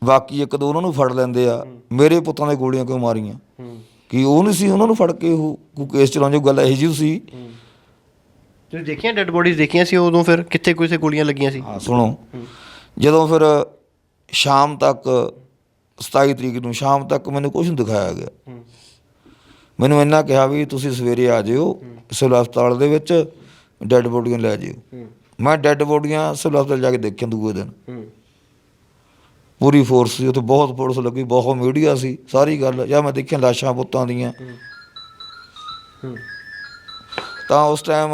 ਬਾਕੀ ਇੱਕ ਦੋ ਉਹਨਾਂ ਨੂੰ ਫੜ ਲੈਂਦੇ ਆ। ਮੇਰੇ ਪੁੱਤਾਂ ਦੇ ਗੋਲੀਆਂ ਕਿਉਂ ਮਾਰੀਆਂ? ਕੀ ਉਹ ਨਹੀਂ ਸੀ ਉਹਨਾਂ ਨੂੰ ਫੜ ਕੇ ਉਹ ਕੇਸ ਚਲਾਉਣ ਜੋ ਗੱਲ ਇਹੋ ਜਿਹੀ ਸੀ? ਤੁਸੀਂ ਦੇਖੀਆਂ ਡੈਡ ਬੋਡੀਜ਼ ਦੇਖੀਆਂ ਸੀ ਉਦੋਂ? ਫਿਰ ਕਿੱਥੇ ਕਿਸੇ ਗੋਲੀਆਂ ਲੱਗੀਆਂ ਸੀ? ਹਾਂ, ਸੁਣੋ, ਜਦੋਂ ਫਿਰ ਸ਼ਾਮ ਤੱਕ 27 ਤਰੀਕ ਨੂੰ ਸ਼ਾਮ ਤੱਕ ਮੈਨੂੰ ਕੁਛ ਨਹੀਂ ਦਿਖਾਇਆ ਗਿਆ। ਮੈਨੂੰ ਇੰਨਾ ਕਿਹਾ ਵੀ ਤੁਸੀਂ ਸਵੇਰੇ ਆ ਜਿਓ ਸਿਵਲ ਹਸਪਤਾਲ ਦੇ ਵਿੱਚ, ਡੈਡ ਬੋਡੀਆਂ ਲੈ ਜਿਓ। ਮੈਂ ਡੈਡ ਬੋਡੀਆਂ ਸਿਵਲ ਹਸਪਤਾਲ ਜਾ ਕੇ ਦੇਖਿਆ ਦੂਏ ਦਿਨ। ਪੂਰੀ ਫੋਰਸ ਸੀ ਉੱਥੇ, ਬਹੁਤ ਪੁਲਿਸ ਲੱਗੀ, ਬਹੁਤ ਮੀਡੀਆ ਸੀ, ਸਾਰੀ ਗੱਲ। ਜਾਂ ਮੈਂ ਦੇਖਿਆ ਲਾਸ਼ਾਂ ਪੁੱਤਾਂ ਦੀਆਂ। ਤਾਂ ਉਸ ਟਾਈਮ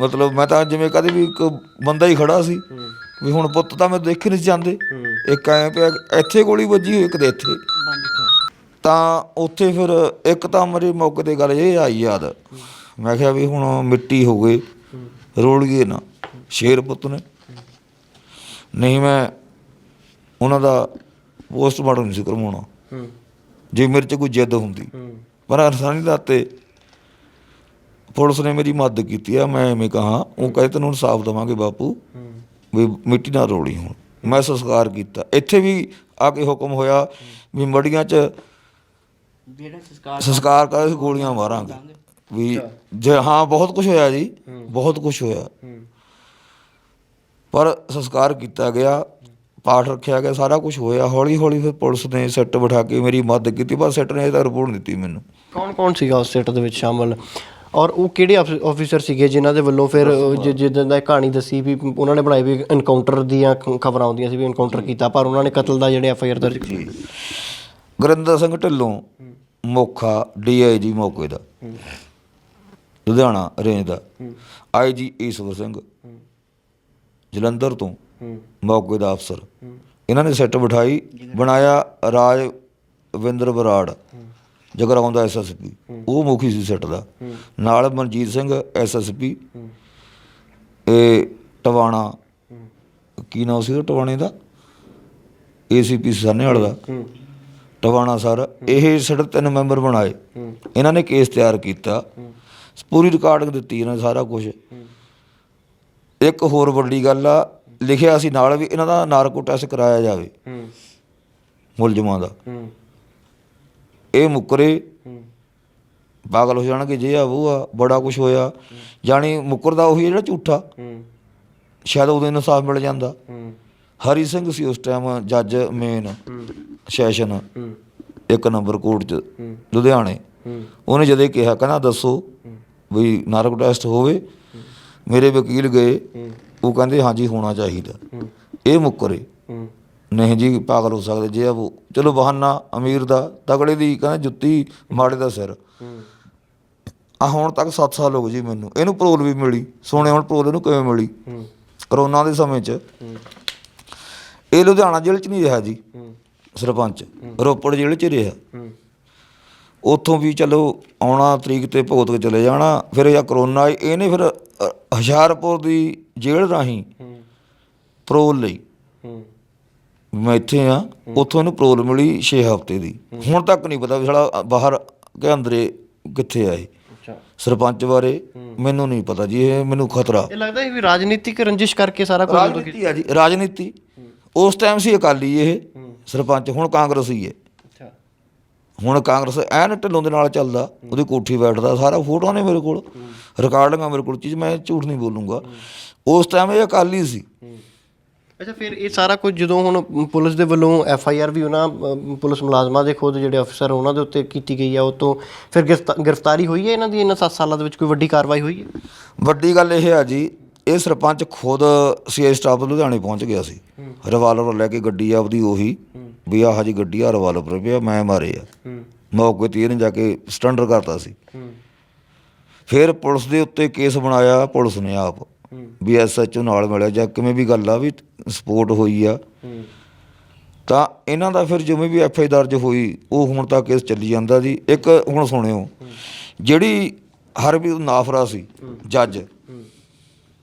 ਮਤਲਬ ਮੈਂ ਤਾਂ ਜਿਵੇਂ ਕਦੇ ਵੀ ਇੱਕ ਬੰਦਾ ਹੀ ਖੜਾ ਸੀ ਵੀ ਹੁਣ ਪੁੱਤ ਤਾਂ ਮੈਂ ਦੇਖੇ ਨਹੀਂ ਜਾਂਦੇ। ਇੱਕ ਐਂ ਪਿਆ ਇੱਥੇ ਗੋਲੀ ਵੱਜੀ ਹੋਈ, ਇੱਕ ਦੇ ਇੱਥੇ। ਤਾਂ ਉੱਥੇ ਫਿਰ ਇੱਕ ਤਾਂ ਮੇਰੇ ਮੌਕੇ 'ਤੇ ਗੱਲ ਇਹ ਆਈ ਯਾਦ, ਮੈਂ ਕਿਹਾ ਵੀ ਹੁਣ ਮਿੱਟੀ ਹੋ ਗਏ, ਰੋਲੀਏ ਨਾ ਸ਼ੇਰ ਪੁੱਤ ਨੇ। ਨਹੀਂ ਮੈਂ ਉਹਨਾਂ ਦਾ ਪੋਸਟਮਾਰਟਮ ਨਹੀਂ ਸੀ ਕਰਵਾਉਣਾ ਜੇ ਮੇਰੇ 'ਚ ਕੋਈ ਜਿੱਦ ਹੁੰਦੀ। ਪਰ ਇਨਸਾਨੀ ਨਾਤੇ ਪੁਲਿਸ ਨੇ ਮੇਰੀ ਮਦਦ ਕੀਤੀ ਆ। ਮੈਂ ਐਵੇਂ ਕਹਾਂ, ਉਹ ਕਹੇ ਤੈਨੂੰ ਇਨਸਾਫ ਦੇਵਾਂਗੇ ਬਾਪੂ, ਵੀ ਮਿੱਟੀ ਨਾਲ ਰੋਲੀ। ਹੁਣ ਮੈਂ ਸੰਸਕਾਰ ਕੀਤਾ। ਇੱਥੇ ਵੀ ਆ ਕੇ ਹੁਕਮ ਹੋਇਆ ਵੀ ਮੜੀਆਂ 'ਚ ਸੰਸਕਾਰ ਕਰ, ਗੋਲੀਆਂ ਮਾਰਾਂਗੇ ਵੀ ਜੇ। ਹਾਂ, ਬਹੁਤ ਕੁਛ ਹੋਇਆ ਜੀ, ਬਹੁਤ ਕੁਛ ਹੋਇਆ। ਪਰ ਸੰਸਕਾਰ ਕੀਤਾ ਗਿਆ, ਪਾਠ ਰੱਖਿਆ ਗਿਆ, ਸਾਰਾ ਕੁਛ ਹੋਇਆ। ਹੌਲੀ ਹੌਲੀ ਫਿਰ ਪੁਲਿਸ ਨੇ ਸਿੱਟ ਬਿਠਾ ਕੇ ਮੇਰੀ ਮਦਦ ਕੀਤੀ। ਪਰ ਸਿੱਟ ਨੇ ਇਹ ਤਾਂ ਰਿਪੋਰਟ ਦਿੱਤੀ ਮੈਨੂੰ। ਕੌਣ ਸੀਗਾ ਉਸ ਸਿੱਟ ਦੇ ਵਿੱਚ ਸ਼ਾਮਲ, ਔਰ ਉਹ ਕਿਹੜੇ ਆਫੀਸਰ ਸੀਗੇ ਜਿਨ੍ਹਾਂ ਦੇ ਵੱਲੋਂ ਫਿਰ ਜਿੱਦਾਂ ਦਾ ਕਹਾਣੀ ਦੱਸੀ ਵੀ ਉਹਨਾਂ ਨੇ ਬਣਾਈ ਵੀ ਐਨਕਾਊਂਟਰ ਦੀਆਂ ਖਬਰਾਂ ਆਉਂਦੀਆਂ ਸੀ ਵੀ ਐਨਕਾਊਂਟਰ ਕੀਤਾ, ਪਰ ਉਹਨਾਂ ਨੇ ਕਤਲ ਦਾ ਜਿਹੜੇ FIR ਦਰਜ ਕੀਤੀ? ਗੁਰਿੰਦਰ ਸਿੰਘ ਢਿੱਲੋਂ, ਮੋਖਾ DIG ਮੌਕੇ ਦਾ, ਲੁਧਿਆਣਾ ਰੇਂਜ ਦਾ। IG ਈਸ਼ਵਰ ਸਿੰਘ ਜਲੰਧਰ ਤੋਂ, ਮੌਕੇ ਦਾ ਅਫਸਰ। ਇਹਨਾਂ ਨੇ ਸਿੱਟ ਬਿਠਾਈ, ਬਣਾਇਆ ਰਾਜਵਿੰਦਰ ਬਰਾੜ ਜਗਰਾਉਂ ਦਾ SSP, ਉਹ ਮੁਖੀ ਸੀ ਸਿੱਟ ਦਾ। ਨਾਲ ਮਨਜੀਤ ਸਿੰਘ SSP, ਇਹ ਟਵਾਣਾ, ਕੀ ਨਾਮ ਸੀ ਉਹ ਟਵਾਣੇ ਦਾ, ACP ਸਾਹਨੇਵਾਲ ਦਾ, ਟਵਾਣਾ ਸਰ। ਇਹ ਸਿੱਟ 3 ਮੈਂਬਰ ਬਣਾਏ। ਇਹਨਾਂ ਨੇ ਕੇਸ ਤਿਆਰ ਕੀਤਾ, ਪੂਰੀ ਰਿਕਾਰਡਿੰਗ ਦਿੱਤੀ ਇਹਨਾਂ ਨੇ, ਸਾਰਾ ਕੁਛ। ਇੱਕ ਹੋਰ ਵੱਡੀ ਗੱਲ ਆ, ਲਿਖਿਆ ਸੀ ਨਾਲ ਵੀ ਇਹਨਾਂ ਦਾ ਨਾਰਕੋ ਟੈਸਟ ਕਰਾਇਆ ਜਾਵੇ ਮੁਲਜ਼ਮਾਂ ਦਾ। ਇਹ ਮੁੱਕਰੇ, ਪਾਗਲ ਹੋ ਜਾਣਗੇ, ਜੇ ਆ ਉਹ ਆ, ਬੜਾ ਕੁਛ ਹੋਇਆ। ਜਾਣੀ ਮੁੱਕਰਦਾ ਉਹੀ ਜਿਹੜਾ ਝੂਠਾ, ਸ਼ਾਇਦ ਉਦੋਂ ਇਨਸਾਫ ਮਿਲ ਜਾਂਦਾ। ਹਰੀ ਸਿੰਘ ਸੀ ਉਸ ਟਾਈਮ ਜੱਜ ਮੇਨ ਸੈਸ਼ਨ 1 ਨੰਬਰ ਕੋਰਟ 'ਚ ਲੁਧਿਆਣੇ। ਉਹਨੇ ਜਦੋਂ ਕਿਹਾ, ਕਹਿੰਦਾ ਦੱਸੋ ਵੀ ਨਾਰਕੋ ਟੈਸਟ ਹੋਵੇ। ਮੇਰੇ ਵਕੀਲ ਗਏ, ਉਹ ਕਹਿੰਦੇ ਹਾਂਜੀ ਹੋਣਾ ਚਾਹੀਦਾ। ਇਹ ਮੁੱਕਰੇ, ਨਹੀਂ ਜੀ ਪਾਗਲ ਹੋ ਸਕਦੇ, ਜੇ ਉਹ। ਚਲੋ ਬਹਾਨਾ ਅਮੀਰ ਦਾ, ਤਗੜੇ ਦੀ ਕਹਿੰਦਾ ਜੁੱਤੀ, ਮਾੜੇ ਦਾ ਸਿਰ। ਆ ਹੁਣ ਤੱਕ 7 ਸਾਲ ਹੋ ਗਏ ਜੀ ਮੈਨੂੰ। ਇਹਨੂੰ ਪਰੋਲ ਵੀ ਮਿਲੀ, ਸੁਣੇ ਹੁਣ ਪਰੋਲ ਇਹਨੂੰ ਕਿਵੇਂ ਮਿਲੀ। ਕਰੋਨਾ ਦੇ ਸਮੇਂ 'ਚ ਇਹ ਲੁਧਿਆਣਾ ਜੇਲ੍ਹ 'ਚ ਨਹੀਂ ਰਿਹਾ ਜੀ ਸਰਪੰਚ, ਰੋਪੜ ਜੇਲ੍ਹ 'ਚ ਰਿਹਾ। ਉੱਥੋਂ ਵੀ ਚਲੋ ਆਉਣਾ ਤਰੀਕ 'ਤੇ ਭੁਗਤ ਕੇ ਚਲੇ ਜਾਣਾ। ਫਿਰ ਜਾਂ ਕਰੋਨਾ ਆਈ, ਇਹਨੇ ਫਿਰ ਹੁਸ਼ਿਆਰਪੁਰ ਦੀ ਜੇਲ੍ਹ ਰਾਹੀਂ ਪਰੋਲ ਲਈ। ਮੈਂ ਇੱਥੇ ਹਾਂ, ਉੱਥੋਂ ਇਹਨੂੰ ਪਰੋਲ ਮਿਲੀ 6 ਹਫ਼ਤੇ ਦੀ। ਹੁਣ ਤੱਕ ਨਹੀਂ ਪਤਾ ਵੀ ਸਾਲਾ ਬਾਹਰ ਕਿ ਅੰਦਰੇ ਕਿੱਥੇ ਆ। ਇਹ ਸਰਪੰਚ ਬਾਰੇ ਮੈਨੂੰ ਨਹੀਂ ਪਤਾ ਜੀ, ਇਹ ਮੈਨੂੰ ਖਤਰਾ। ਇਹ ਲੱਗਦਾ ਵੀ ਰਾਜਨੀਤਿਕ ਰੰਜਿਸ਼ ਕਰਕੇ ਸਾਰਾ ਕੁਝ ਰਾਜਨੀਤੀ ਆ ਜੀ, ਰਾਜਨੀਤੀ। ਉਸ ਟਾਈਮ ਸੀ ਅਕਾਲੀ ਇਹ ਸਰਪੰਚ, ਹੁਣ ਕਾਂਗਰਸੀ ਹੈ। ਹੁਣ ਕਾਂਗਰਸ ਐਨ ਢਿੱਲੋਂ ਦੇ ਨਾਲ ਚੱਲਦਾ, ਉਹਦੀ ਕੋਠੀ ਬੈਠਦਾ, ਸਾਰਾ ਫੋਟੋਆਂ ਨੇ ਮੇਰੇ ਕੋਲ, ਰਿਕਾਰਡਿੰਗਾਂ ਮੇਰੇ ਕੋਲ, ਚੀਜ਼ ਮੈਂ ਝੂਠ ਨਹੀਂ ਬੋਲੂੰਗਾ। ਉਸ ਟਾਈਮ ਇਹ ਅਕਾਲੀ ਸੀ। ਅੱਛਾ, ਫਿਰ ਇਹ ਸਾਰਾ ਕੁਝ ਜਦੋਂ ਹੁਣ ਪੁਲਿਸ ਦੇ ਵੱਲੋਂ FIR ਵੀ ਉਹਨਾਂ ਪੁਲਿਸ ਮੁਲਾਜ਼ਮਾਂ ਦੇ ਖੁਦ ਜਿਹੜੇ ਅਫਸਰ ਉਹਨਾਂ ਦੇ ਉੱਤੇ ਕੀਤੀ ਗਈ ਆ, ਉਹ ਤੋਂ ਫਿਰ ਗ੍ਰਿਫਤਾਰੀ ਹੋਈ ਹੈ ਇਹਨਾਂ ਦੀ? ਇਹਨਾਂ 7 ਸਾਲਾਂ ਦੇ ਵਿੱਚ ਕੋਈ ਵੱਡੀ ਕਾਰਵਾਈ ਹੋਈ ਹੈ? ਵੱਡੀ ਗੱਲ ਇਹ ਆ ਜੀ, ਇਹ ਸਰਪੰਚ ਖੁਦ CI ਸਟਾਫ ਲੁਧਿਆਣੇ ਪਹੁੰਚ ਗਿਆ ਸੀ, ਰਿਵਾਲਵਰ ਲੈ ਕੇ ਗੱਡੀ ਆਪਦੀ, ਉਹੀ ਵੀ ਆਹ ਜੀ ਗੱਡੀ ਆ, ਰਿਵਾਲਵਰ ਪਿਆ, ਮੈਂ ਮਾਰੇ ਆ। ਮੌਕੇ 'ਤੇ ਇਹਨੇ ਜਾ ਕੇ ਸਟੈਂਡਰ ਕਰਤਾ ਸੀ। ਫਿਰ ਪੁਲਿਸ ਦੇ ਉੱਤੇ ਕੇਸ ਬਣਾਇਆ ਪੁਲਿਸ ਨੇ ਆਪ, ਵੀ SHO ਨਾਲ ਮਿਲਿਆ ਜਾਂ ਕਿਵੇਂ ਵੀ ਗੱਲ ਆ, ਵੀ ਸਪੋਰਟ ਹੋਈ ਆ। ਤਾਂ ਇਹਨਾਂ ਦਾ ਫਿਰ ਜਿਵੇਂ ਵੀ FI ਦਰਜ ਹੋਈ, ਉਹ ਹੁਣ ਤਾਂ ਕੇਸ ਚੱਲੀ ਜਾਂਦਾ ਜੀ। ਇੱਕ ਹੁਣ ਸੁਣਿਓ, ਜਿਹੜੀ ਹਰਬੀਰ ਨਾਫਰਾ ਸੀ ਜੱਜ,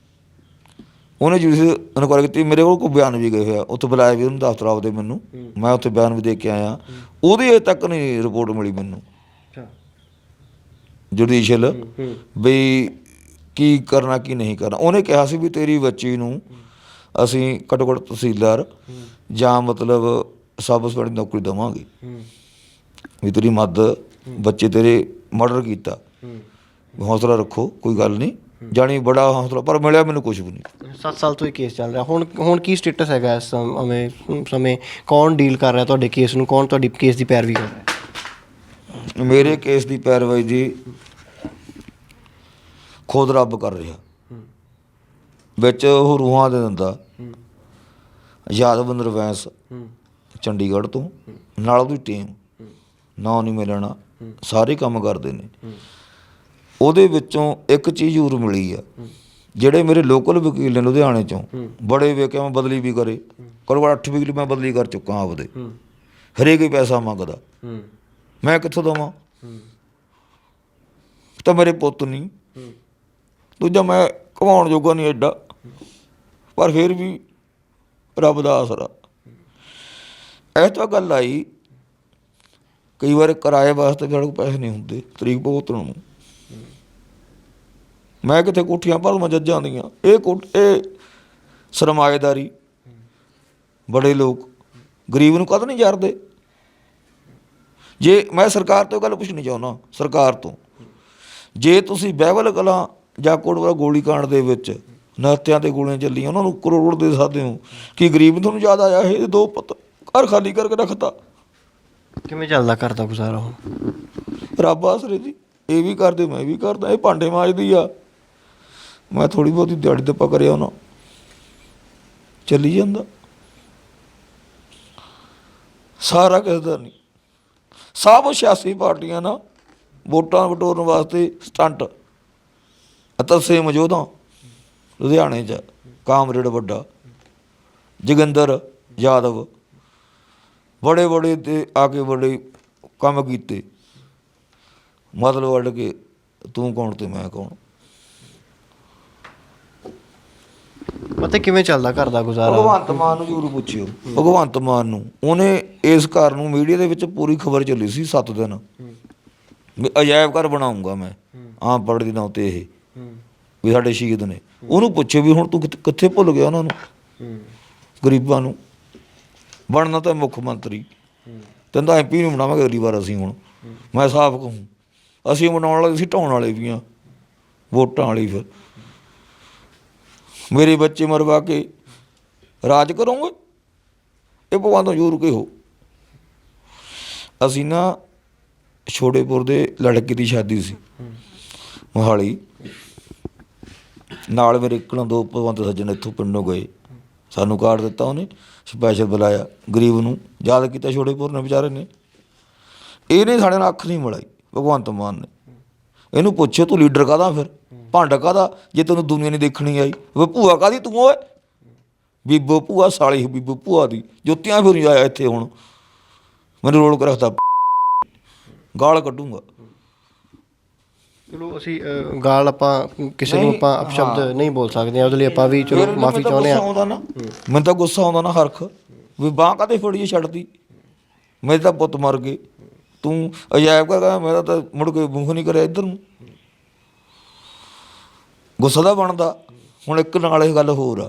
ਉਹਨੇ ਜੁਡੀਸ਼ੀਅਲ ਇਨਕੁਆਇਰੀ ਕੀਤੀ। ਮੇਰੇ ਕੋਲ ਕੋਈ ਬਿਆਨ ਵੀ ਗਏ ਹੋਇਆ, ਉੱਥੇ ਬੁਲਾਇਆ ਵੀ ਉਹਨੂੰ ਦਫ਼ਤਰ ਆਪਦੇ ਮੈਨੂੰ, ਮੈਂ ਉੱਥੇ ਬਿਆਨ ਵੀ ਦੇ ਕੇ ਆਇਆ। ਉਹਦੀ ਅਜੇ ਤੱਕ ਨਹੀਂ ਰਿਪੋਰਟ ਮਿਲੀ ਮੈਨੂੰ ਜੁਡੀਸ਼ੀਅਲ, ਵੀ ਕੀ ਕਰਨਾ ਕੀ ਨਹੀਂ ਕਰਨਾ। ਉਹਨੇ ਕਿਹਾ ਸੀ ਵੀ ਤੇਰੀ ਬੱਚੀ ਨੂੰ ਅਸੀਂ ਘੱਟੋ ਘੱਟ ਤਹਿਸੀਲਦਾਰ ਜਾਂ ਮਤਲਬ ਸਬ ਇੰਸਪੈਕਟਰ ਦੀ ਨੌਕਰੀ ਦੇਵਾਂਗੇ, ਵੀ ਤੇਰੀ ਮਦਦ, ਬੱਚੇ ਤੇਰੇ ਮਰਡਰ ਕੀਤਾ, ਹੌਸਲਾ ਰੱਖੋ, ਕੋਈ ਗੱਲ ਨਹੀਂ। ਜਾਣੀ ਬੜਾ ਹੌਸਲਾ, ਪਰ ਮਿਲਿਆ ਮੈਨੂੰ ਕੁਛ ਵੀ ਨਹੀਂ। 7 ਸਾਲ ਤੋਂ ਇਹ ਕੇਸ ਚੱਲ ਰਿਹਾ। ਹੁਣ ਕੀ ਸਟੇਟਸ ਹੈਗਾ ਇਸ ਸਮੇਂ? ਕੌਣ ਡੀਲ ਕਰ ਰਿਹਾ ਤੁਹਾਡੇ ਕੇਸ ਨੂੰ? ਕੌਣ ਤੁਹਾਡੀ ਕੇਸ ਦੀ ਪੈਰਵੀ ਕਰ ਰਿਹਾ? ਮੇਰੇ ਕੇਸ ਦੀ ਪੈਰਵਾਈ ਜੀ ਖੁਦ ਰੱਬ ਕਰ ਰਿਹਾ। ਵਿੱਚ ਉਹ ਰੂਹਾਂ ਦੇ ਦਿੰਦਾ ਯਾਦਵਿੰਦਰ ਵੈਂਸ ਚੰਡੀਗੜ੍ਹ ਤੋਂ, ਨਾਲ ਉਹਦੀ ਟੀਮ, ਨਾਂ ਨਹੀਂ ਮਿਲਣਾ, ਸਾਰੇ ਕੰਮ ਕਰਦੇ ਨੇ। ਉਹਦੇ ਵਿੱਚੋਂ ਇੱਕ ਚੀਜ਼ ਜ਼ਰੂਰ ਮਿਲੀ ਆ, ਜਿਹੜੇ ਮੇਰੇ ਲੋਕਲ ਵਕੀਲ ਨੇ ਲੁਧਿਆਣੇ 'ਚੋਂ, ਬੜੇ ਵੇਖਿਆ ਮੈਂ ਬਦਲੀ ਵੀ ਕਰੇ, ਘੱਟੋ ਘੱਟ 8 ਵਕੀਲ ਮੈਂ ਬਦਲੀ ਕਰ ਚੁੱਕਾ ਆਪਦੇ। ਹਰੇਕ ਹੀ ਪੈਸਾ ਮੰਗਦਾ, ਮੈਂ ਕਿੱਥੋਂ ਦੇਵਾਂ? ਤਾਂ ਮੇਰੇ ਪੁੱਤ ਨਹੀਂ, ਦੂਜਾ ਮੈਂ ਘਵਾਉਣ ਜੋਗਾ ਨਹੀਂ ਐਡਾ, ਪਰ ਫਿਰ ਵੀ ਰੱਬ ਦਾ ਆਸਰਾ। ਇਹ ਤਾਂ ਗੱਲ ਆਈ, ਕਈ ਵਾਰ ਕਿਰਾਏ ਵਾਸਤੇ ਸਾਡੇ ਕੋਲ ਪੈਸੇ ਨਹੀਂ ਹੁੰਦੇ ਤਰੀਕ ਭੁਗਤਣ ਨੂੰ। ਮੈਂ ਕਿੱਥੇ ਕੋਠੀਆਂ ਭਰਵਾਂ ਜੱਜਾਂ ਦੀਆਂ। ਇਹ ਸਰਮਾਏਦਾਰੀ, ਬੜੇ ਲੋਕ ਗਰੀਬ ਨੂੰ ਕਦ ਨਹੀਂ ਜਰਦੇ। ਜੇ ਮੈਂ ਸਰਕਾਰ ਤੋਂ ਗੱਲ ਪੁੱਛਣੀ ਚਾਹੁੰਦਾ, ਸਰਕਾਰ ਤੋਂ, ਜੇ ਤੁਸੀਂ ਬਹਿਬਲ ਕਲਾਂ ਜਾਂ ਕੋਟਵਾਲਾ ਗੋਲੀਕਾਂਡ ਦੇ ਵਿੱਚ ਨਹੱਤਿਆਂ 'ਤੇ ਗੋਲੀਆਂ ਚੱਲੀਆਂ, ਉਹਨਾਂ ਨੂੰ ਕਰੋੜ ਦੇ ਸਕਦੇ ਹੋ, ਕੀ ਗਰੀਬ ਤੁਹਾਨੂੰ ਯਾਦ ਆਇਆ? ਇਹ 2 ਪੁੱਤ ਘਰ ਖਾਲੀ ਕਰਕੇ ਰੱਖਤਾ। ਕਿਵੇਂ ਚੱਲਦਾ ਘਰ ਦਾ ਗੁਜ਼ਾਰਾ ਹੁਣ? ਰੱਬ ਆਸਰੇ ਜੀ, ਇਹ ਵੀ ਕਰਦੇ ਮੈਂ ਵੀ ਕਰਦਾ। ਇਹ ਭਾਂਡੇ ਮਾਂਜਦੀ ਆ, ਮੈਂ ਥੋੜ੍ਹੀ ਬਹੁਤੀ ਦਿਹਾੜੀ ਦੱਪਾ ਕਰਿਆ ਉਹਨਾਂ, ਚੱਲੀ ਜਾਂਦਾ। ਸਾਰਾ ਕਿਸੇ ਦਾ ਨਹੀਂ। ਸਭ 86 ਪਾਰਟੀਆਂ ਨਾ ਵੋਟਾਂ ਵਟੋਰਨ ਵਾਸਤੇ ਸਟੰਟ। ਅਤਸੇ ਮੌਜੂਦਾ ਲੁਧਿਆਣੇ 'ਚ ਕਾਮਰੇਡ ਵੱਡਾ, ਜੋਗਿੰਦਰ ਯਾਦਵ, ਬੜੇ ਬੜੇ ਤੇ ਆ ਕੇ ਬੜੇ ਕੰਮ ਕੀਤੇ, ਮਤਲਬ ਵੱਢ ਕੇ ਤੂੰ ਕੌਣ ਤੇ ਮੈਂ ਕੌਣ। ਪਤਾ ਕਿਵੇਂ ਚੱਲਦਾ ਘਰ ਦਾ ਗੁਜ਼ਾਰਾ? ਭਗਵੰਤ ਮਾਨ ਨੂੰ ਜ਼ਰੂਰ ਪੁੱਛਿਓ, ਭਗਵੰਤ ਮਾਨ ਨੂੰ। ਉਹਨੇ ਇਸ ਘਰ ਨੂੰ ਮੀਡੀਆ ਦੇ ਵਿੱਚ ਪੂਰੀ ਖਬਰ ਚੱਲੀ ਸੀ 7 ਦਿਨ, ਵੀ ਅਜਾਇਬ ਘਰ ਬਣਾਊਂਗਾ ਮੈਂ ਆਮ ਪੜ੍ਹ ਦੇ ਨਾਂ 'ਤੇ, ਇਹ ਵੀ ਸਾਡੇ ਸ਼ਹੀਦ ਨੇ। ਉਹਨੂੰ ਪੁੱਛਿਓ ਵੀ ਹੁਣ ਤੂੰ ਕਿੱਥੇ ਭੁੱਲ ਗਿਆ ਉਹਨਾਂ ਨੂੰ, ਗਰੀਬਾਂ ਨੂੰ। ਬਣਨਾ ਤਾਂ ਮੁੱਖ ਮੰਤਰੀ, ਤੈਨੂੰ ਤਾਂ MP ਨੂੰ ਬਣਾਵਾਂਗੇ ਅਗਲੀ ਵਾਰ ਅਸੀਂ। ਹੁਣ ਮੈਂ ਸਾਫ਼ ਕਹੂੰ, ਅਸੀਂ ਬਣਾਉਣ ਵਾਲੇ, ਅਸੀਂ ਢਾਉਣ ਵਾਲੇ ਵੀ ਹਾਂ, ਵੋਟਾਂ ਵਾਲੀ। ਫਿਰ ਮੇਰੇ ਬੱਚੇ ਮਰਵਾ ਕੇ ਰਾਜ ਕਰੋਗੇ, ਇਹ ਭਗਵਾਨ ਤੋਂ ਜ਼ਰੂਰ ਕਿਹੋ। ਅਸੀਂ ਨਾ ਛੋੜੇਪੁਰ ਦੇ ਲੜਕੀ ਦੀ ਸ਼ਾਦੀ ਸੀ ਮੋਹਾਲੀ, ਨਾਲ ਮੇਰੇ ਇੱਕਣਾ 2 ਭਗਵੰਤ ਸੱਜਣ ਇੱਥੋਂ ਪਿੰਡੋਂ ਗਏ, ਸਾਨੂੰ ਕਾਰਡ ਦਿੱਤਾ ਉਹਨੇ, ਸਪੈਸ਼ਲ ਬੁਲਾਇਆ, ਗਰੀਬ ਨੂੰ ਯਾਦ ਕੀਤਾ ਛੋੜੇਪੁਰ ਨੇ ਵਿਚਾਰੇ ਨੇ। ਇਹਨੇ ਸਾਡੇ ਨਾਲ ਅੱਖ ਨਹੀਂ ਮਿਲਾਈ ਭਗਵੰਤ ਮਾਨ ਨੇ। ਇਹਨੂੰ ਪੁੱਛੇ ਤੂੰ ਲੀਡਰ ਕਾਹਦਾ ਫਿਰ, ਭੰਡ ਕਾਹਦਾ ਜੇ ਤੈਨੂੰ ਦੁਨੀਆ ਨਹੀਂ ਦੇਖਣੀ ਆਈ। ਵੀ ਭੂਆ ਕਾਹਦੀ ਤੂੰ ਓਏ, ਬੀਬੋ ਭੂਆ ਸਾਲੀ ਬੀਬੋ ਭੂਆ ਦੀ ਜੁੱਤੀਆਂ ਫਿਰ ਆਇਆ ਇੱਥੇ ਹੁਣ ਮੈਨੂੰ ਰੋਲ ਕੇ ਰੱਖਦਾ, ਗਾਲ ਕੱਢੂੰਗਾ। ਚਲੋ ਅਸੀਂ ਗਾਲ ਆਪਾਂ ਕਿਸੇ ਨੂੰ ਆਪਾਂ ਅਪਸ਼ਬਦ ਨਹੀਂ ਬੋਲ ਸਕਦੇ ਹਾਂ, ਉਹਦੇ ਲਈ ਆਪਾਂ ਵੀ ਚਲੋ ਮਾਫੀ ਚਾਹੁੰਦੇ ਹਾਂ। ਮੈਨੂੰ ਤਾਂ ਗੁੱਸਾ ਆਉਂਦਾ ਨਾ ਹਰਖ ਵੀ ਬਾਂਹ ਕਾਹਦੇ ਫੜੀ ਛੱਡਦੀ, ਮੇਰੇ ਤਾਂ ਪੁੱਤ ਮਰ ਗਏ, ਤੂੰ ਅਜਾਇਬ ਕਰ, ਮੇਰਾ ਤਾਂ ਮੁੜ ਕੇ ਮੂੰਹ ਨਹੀਂ ਕਰਿਆ ਇੱਧਰ ਨੂੰ, ਗੁੱਸਾ ਦਾ ਬਣਦਾ। ਹੁਣ ਇੱਕ ਨਾਲ ਇਹ ਗੱਲ ਹੋਰ